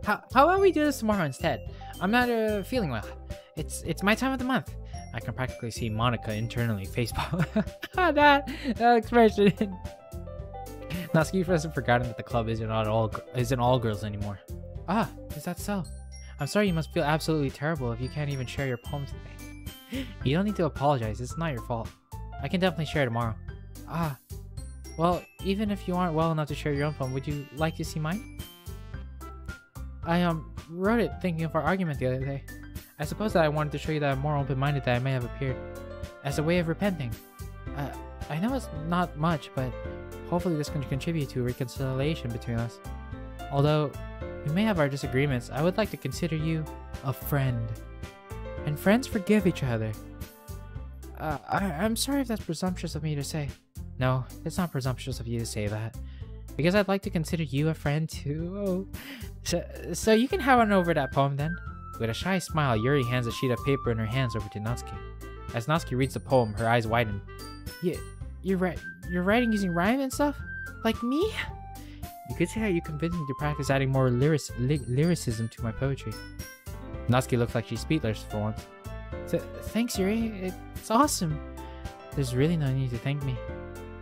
How about we do this tomorrow instead? I'm not feeling well. It's my time of the month. I can practically see Monica internally facepalm. that expression. Natsuki hasn't forgotten that the club isn't all girls anymore. Ah, is that so? I'm sorry you must feel absolutely terrible if you can't even share your poems today. You don't need to apologize. It's not your fault. I can definitely share tomorrow. Ah, well, even if you aren't well enough to share your own poem, would you like to see mine? I wrote it thinking of our argument the other day. I suppose that I wanted to show you that I'm more open-minded than I may have appeared, as a way of repenting. I know it's not much, but hopefully this can contribute to a reconciliation between us. Although we may have our disagreements, I would like to consider you a friend. And friends forgive each other. I'm sorry if that's presumptuous of me to say. No, it's not presumptuous of you to say that. Because I'd like to consider you a friend too. Oh. So you can have on over that poem then. With a shy smile, Yuri hands a sheet of paper in her hands over to Natsuki. As Natsuki reads the poem, her eyes widen. You're writing using rhyme and stuff? Like me? You could say that you convinced me to practice adding more lyricism to my poetry. Natsuki looks like she's speechless for once. Thanks, Yuri. It's awesome. There's really no need to thank me.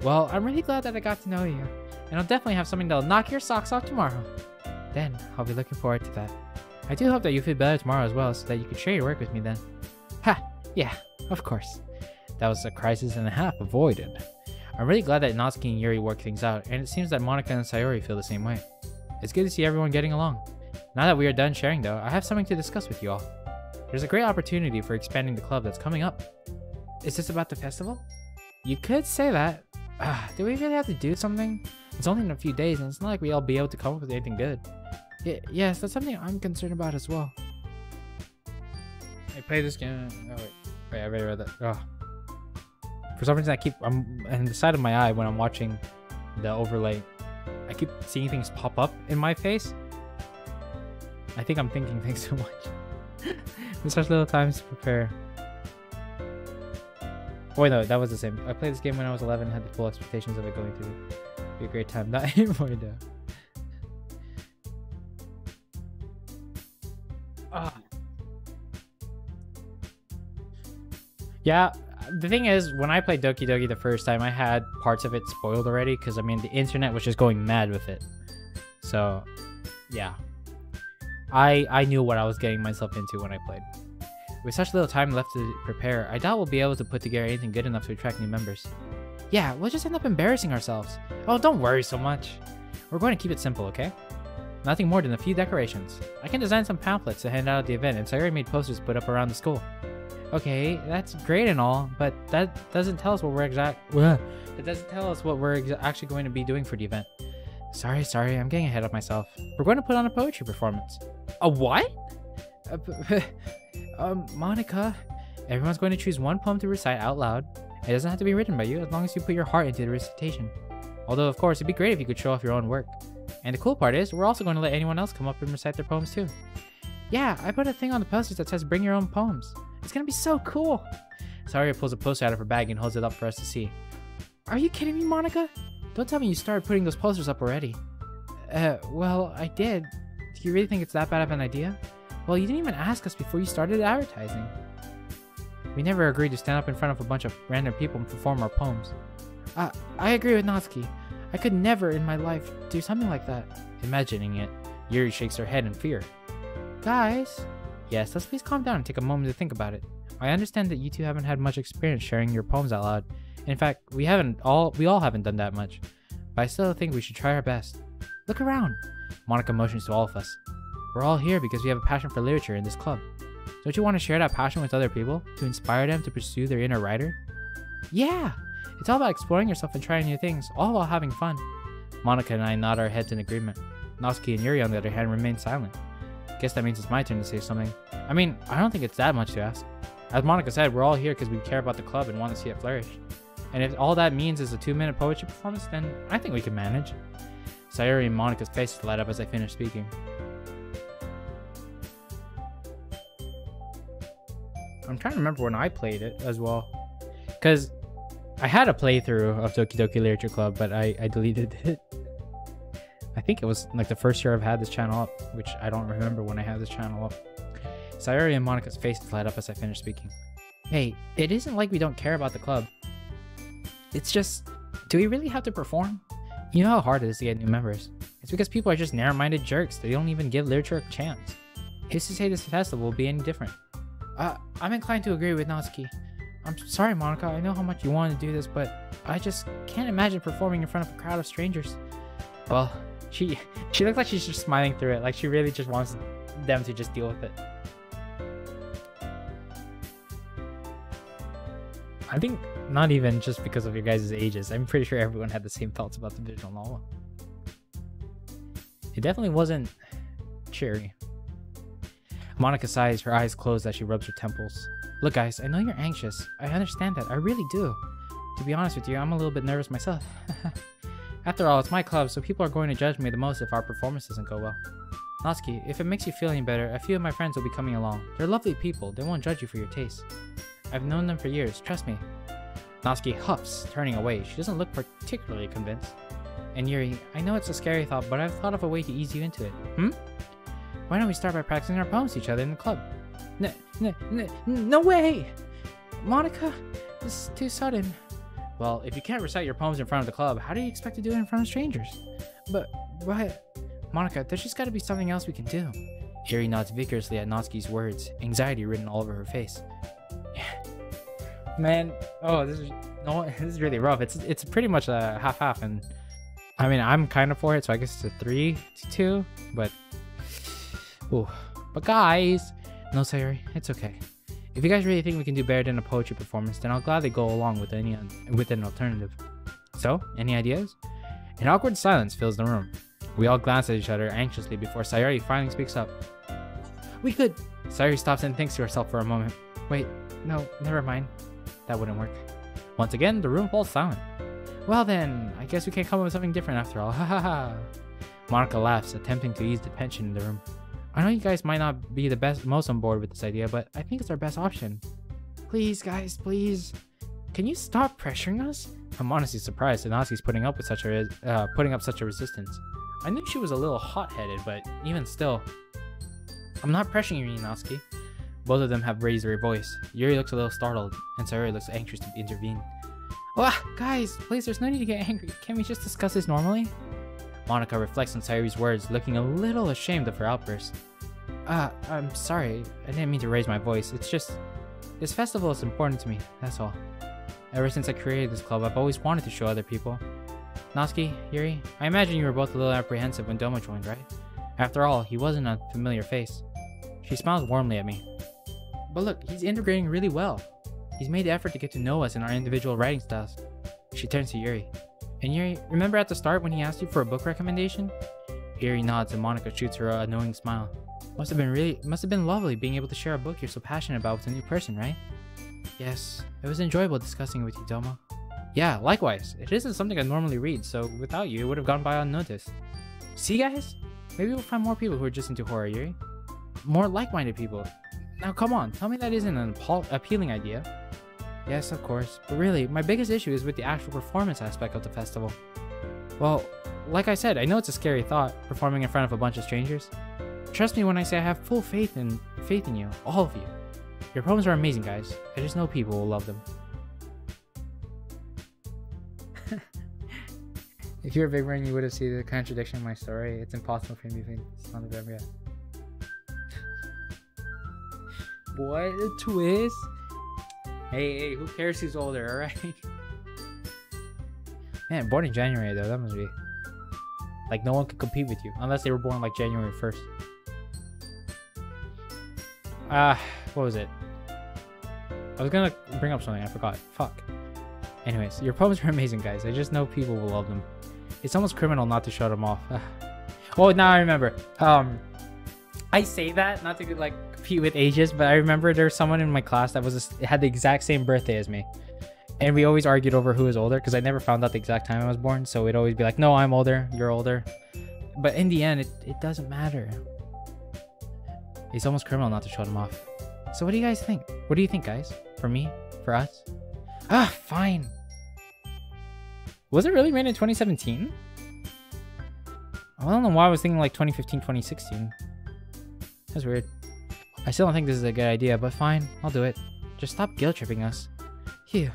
Well, I'm really glad that I got to know you. And I'll definitely have something that'll knock your socks off tomorrow. Then, I'll be looking forward to that. I do hope that you feel better tomorrow as well, so that you can share your work with me then. Ha! Yeah, of course. That was a crisis and a half avoided. I'm really glad that Natsuki and Yuri work things out, and it seems that Monika and Sayori feel the same way. It's good to see everyone getting along. Now that we are done sharing though, I have something to discuss with you all. There's a great opportunity for expanding the club that's coming up. Is this about the festival? You could say that. Do we really have to do something? It's only in a few days and it's not like we'll be able to come up with anything good. Yes, that's something I'm concerned about as well. I play this game. Oh wait, I already read that. Oh. For some reason I'm on the side of my eye when I'm watching the overlay. I keep seeing things pop up in my face. I think I'm thinking things too much. With such little time to prepare. Oh, wait, no, that was the same. I played this game when I was 11 and had the full expectations of it going through. It'd be a great time. Not anymore though. Yeah, the thing is, when I played Doki Doki the first time, I had parts of it spoiled already because, I mean, the internet was just going mad with it. So, yeah. I knew what I was getting myself into when I played. With such little time left to prepare, I doubt we'll be able to put together anything good enough to attract new members. Yeah, we'll just end up embarrassing ourselves. Oh, don't worry so much. We're going to keep it simple, okay? Nothing more than a few decorations. I can design some pamphlets to hand out at the event, and Sayori made posters put up around the school. Okay, that's great and all, but that doesn't tell us what we're actually going to be doing for the event. Sorry, I'm getting ahead of myself. We're going to put on a poetry performance. A what? Monika, everyone's going to choose one poem to recite out loud. It doesn't have to be written by you as long as you put your heart into the recitation. Although, of course, it'd be great if you could show off your own work. And the cool part is, we're also going to let anyone else come up and recite their poems too. Yeah, I put a thing on the posters that says bring your own poems. It's gonna be so cool. Sayori pulls a poster out of her bag and holds it up for us to see. Are you kidding me, Monika? Don't tell me you started putting those posters up already. Well, I did. Do you really think it's that bad of an idea? Well, you didn't even ask us before you started advertising. We never agreed to stand up in front of a bunch of random people and perform our poems. I agree with Natsuki. I could never in my life do something like that. Imagining it, Yuri shakes her head in fear. Guys? Yes, let's please calm down and take a moment to think about it. I understand that you two haven't had much experience sharing your poems out loud. In fact, we all haven't done that much. But I still think we should try our best. Look around. Monika motions to all of us. We're all here because we have a passion for literature in this club. Don't you want to share that passion with other people? To inspire them to pursue their inner writer? Yeah! It's all about exploring yourself and trying new things, all while having fun. Monika and I nod our heads in agreement. Natsuki and Yuri, on the other hand, remain silent. Guess that means it's my turn to say something. I mean, I don't think it's that much to ask. As Monika said, we're all here because we care about the club and want to see it flourish. And if all that means is a 2-minute poetry performance, then I think we can manage. Sayori and Monika's faces light up as I finish speaking. I'm trying to remember when I played it as well. Because I had a playthrough of Doki Doki Literature Club, but I deleted it. I think it was like the first year I've had this channel up, which I don't remember when I had this channel up. Sayori and Monika's faces light up as I finish speaking. Hey, it isn't like we don't care about the club. It's just, do we really have to perform? You know how hard it is to get new members. It's because people are just narrow-minded jerks. They don't even give literature a chance. Who's to say this festival will be any different? I'm inclined to agree with Natsuki. I'm sorry, Monica. I know how much you want to do this, but I just can't imagine performing in front of a crowd of strangers. Well, she looks like she's just smiling through it. Like she really just wants them to just deal with it. I think not even just because of your guys' ages. I'm pretty sure everyone had the same thoughts about the visual novel. It definitely wasn't cheery. Monica sighs, her eyes closed as she rubs her temples. Look guys, I know you're anxious. I understand that, I really do. To be honest with you, I'm a little bit nervous myself. After all, it's my club, so people are going to judge me the most if our performance doesn't go well. Natsuki, if it makes you feel any better, a few of my friends will be coming along. They're lovely people, they won't judge you for your taste. I've known them for years, trust me. Natsuki huffs, turning away. She doesn't look particularly convinced. And Yuri, I know it's a scary thought, but I've thought of a way to ease you into it. Why don't we start by practicing our poems to each other in the club? No way! Monica, this is too sudden. Well, if you can't recite your poems in front of the club, how do you expect to do it in front of strangers? But, Monica, there's just gotta be something else we can do. Yuri nods vigorously at Natsuki's words, anxiety written all over her face. Man, this is really rough. It's pretty much a half-half, and I mean I'm kind of for it, so I guess it's a 3-2, but guys, no Sayuri, it's okay. If you guys really think we can do better than a poetry performance, then I'll gladly go along with an alternative. So, any ideas? An awkward silence fills the room. We all glance at each other anxiously before Sayuri finally speaks up. We could. Sayuri stops and thinks to herself for a moment. Wait, no, never mind. That wouldn't work. Once again, the room falls silent. Well then, I guess we can come up with something different after all. Ha ha ha. Monica laughs, attempting to ease the tension in the room. I know you guys might not be the most on board with this idea, but I think it's our best option. Please, guys, please. Can you stop pressuring us? I'm honestly surprised that Natsuki's putting up such a resistance. I knew she was a little hot-headed, but even still. I'm not pressuring you, Natsuki. Both of them have raised their voice. Yuri looks a little startled, and Sayuri looks anxious to intervene. Guys, please, there's no need to get angry. Can't we just discuss this normally? Monica reflects on Sayuri's words, looking a little ashamed of her outburst. I'm sorry. I didn't mean to raise my voice. It's just, this festival is important to me, that's all. Ever since I created this club, I've always wanted to show other people. Natsuki, Yuri, I imagine you were both a little apprehensive when Doma joined, right? After all, he wasn't a familiar face. She smiles warmly at me. But look, he's integrating really well. He's made the effort to get to know us and our individual writing styles. She turns to Yuri. And Yuri, remember at the start when he asked you for a book recommendation? Yuri nods and Monica shoots her a knowing smile. Must have been lovely being able to share a book you're so passionate about with a new person, right? Yes, it was enjoyable discussing it with you, Doma. Yeah, likewise. It isn't something I normally read, so without you, it would have gone by unnoticed. See, guys? Maybe we'll find more people who are just into horror, Yuri. More like-minded people. Now, come on, tell me that isn't an appealing idea. Yes, of course, but really, my biggest issue is with the actual performance aspect of the festival. Well, like I said, I know it's a scary thought, performing in front of a bunch of strangers. Trust me when I say I have full faith in you, all of you. Your poems are amazing, guys. I just know people will love them. If you're a big brain, you would have seen the contradiction in my story. It's impossible for me to think it's not a them yet. What a twist! Hey, who cares who's older, alright? Man, born in January though, that must be... Like, no one could compete with you, unless they were born like January 1st. What was it? I was gonna bring up something, I forgot. Fuck. Anyways, your poems are amazing, guys. I just know people will love them. It's almost criminal not to show them off. Oh, now I remember. I say that not to like compete with ages, but I remember there was someone in my class that had the exact same birthday as me, and we always argued over who was older because I never found out the exact time I was born. So it'd always be like, no, I'm older, you're older. But in the end, it doesn't matter. It's almost criminal not to show them off. So what do you guys think? What do you think, guys? For me? For us? Fine. Was it really made in 2017? I don't know why I was thinking like 2015, 2016. That's weird. I still don't think this is a good idea, but fine, I'll do it. Just stop guilt-tripping us. Phew.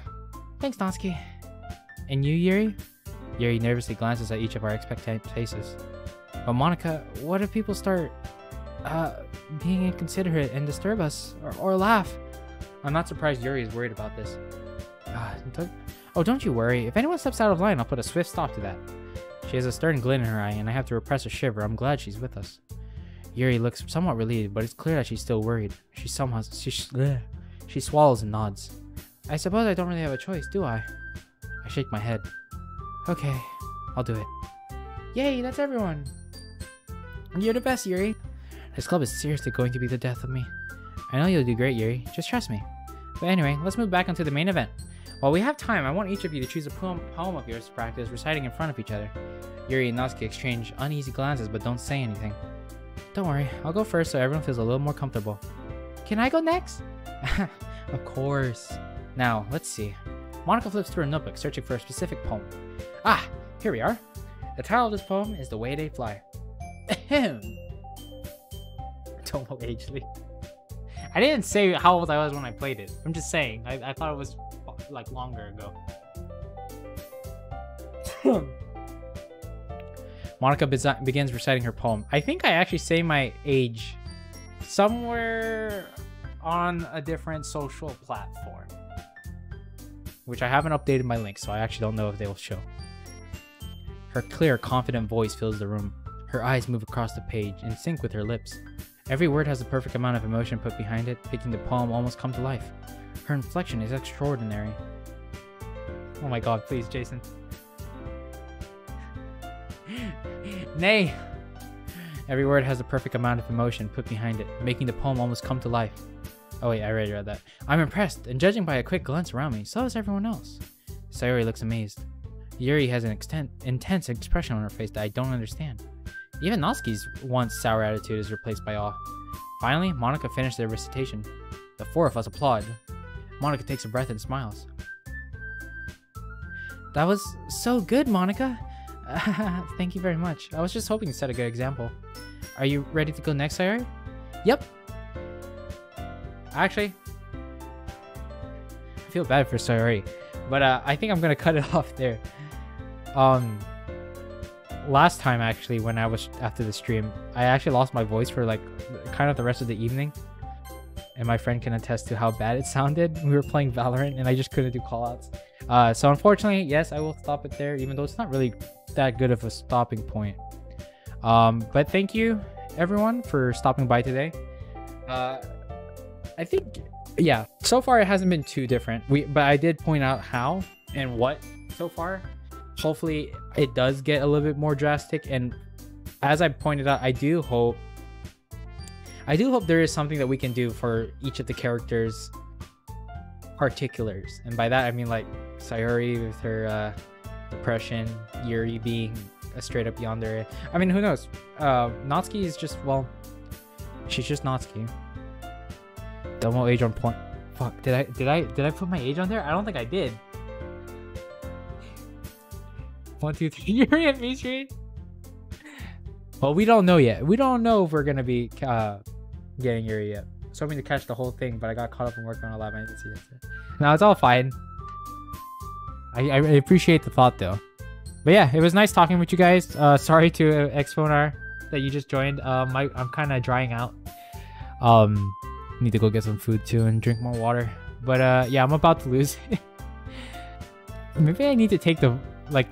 Thanks, Natsuki. And you, Yuri? Yuri nervously glances at each of our expectant faces. But Monica, what if people start... being inconsiderate and disturb us or laugh. I'm not surprised Yuri is worried about this. Don't you worry. If anyone steps out of line, I'll put a swift stop to that. She has a stern glint in her eye, and I have to repress a shiver. I'm glad she's with us. Yuri looks somewhat relieved, but it's clear that she's still worried. She swallows and nods. I suppose I don't really have a choice, do I? I shake my head. Okay, I'll do it. Yay, that's everyone. You're the best, Yuri. This club is seriously going to be the death of me. I know you'll do great, Yuri. Just trust me. But anyway, let's move back onto the main event. While we have time, I want each of you to choose a poem of yours to practice reciting in front of each other. Yuri and Natsuki exchange uneasy glances but don't say anything. Don't worry, I'll go first so everyone feels a little more comfortable. Can I go next? Of course. Now, let's see. Monica flips through a notebook, searching for a specific poem. Ah, here we are. The title of this poem is The Way They Fly. Ahem. Don't know agely. I didn't say how old I was when I played it. I'm just saying. I thought it was like longer ago. Monica begins reciting her poem. I think I actually say my age somewhere on a different social platform, which I haven't updated my link, so I actually don't know if they will show. Her clear, confident voice fills the room. Her eyes move across the page, in sync with her lips. Every word has the perfect amount of emotion put behind it, making the poem almost come to life. Her inflection is extraordinary. Oh my god, please, Jason. Nay! Every word has the perfect amount of emotion put behind it, making the poem almost come to life. Oh wait, I already read that. I'm impressed, and judging by a quick glance around me, so is everyone else. Sayori looks amazed. Yuri has an intense expression on her face that I don't understand. Even Natsuki's once sour attitude is replaced by awe. Finally, Monica finished their recitation. The four of us applaud. Monica takes a breath and smiles. That was so good, Monica. Thank you very much. I was just hoping to set a good example. Are you ready to go next, Sayori? Yep. Actually, I feel bad for Sayori, but I think I'm gonna cut it off there. Last time actually, when I was after the stream, I actually lost my voice for like kind of the rest of the evening, and my friend can attest to how bad it sounded. We were playing Valorant and I just couldn't do callouts. So unfortunately, yes, I will stop it there, even though it's not really that good of a stopping point. But thank you everyone for stopping by today. I think, yeah, so far it hasn't been too different. But I did point out how and what so far. Hopefully it does get a little bit more drastic, and as I pointed out, I do hope there is something that we can do for each of the characters' particulars, and by that I mean like Sayori with her depression, Yuri being a straight up yandere. I mean, who knows? Natsuki is just, well, she's just Natsuki. Double age on point. Fuck, did I put my age on there? I don't think I did. 1, 2, 3. Yuri and me street. Well, we don't know yet. We don't know if we're gonna be getting Yuri yet. I was hoping to catch the whole thing, but I got caught up in working on a lab. I didn't see it. No, it's all fine. I appreciate the thought though. But yeah, it was nice talking with you guys. Sorry to Exponar that you just joined. I'm kind of drying out. Need to go get some food too and drink more water. But yeah, I'm about to lose. Maybe I need to take the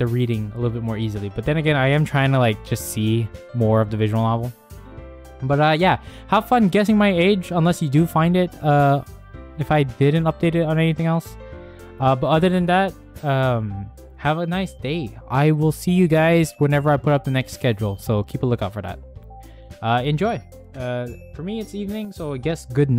reading a little bit more easily. But then again, I am trying to like just see more of the visual novel. But yeah, have fun guessing my age unless you do find it. If I didn't update it on anything else. But other than that, have a nice day. I will see you guys whenever I put up the next schedule. So keep a lookout for that. Enjoy. For me, it's evening, so I guess good night.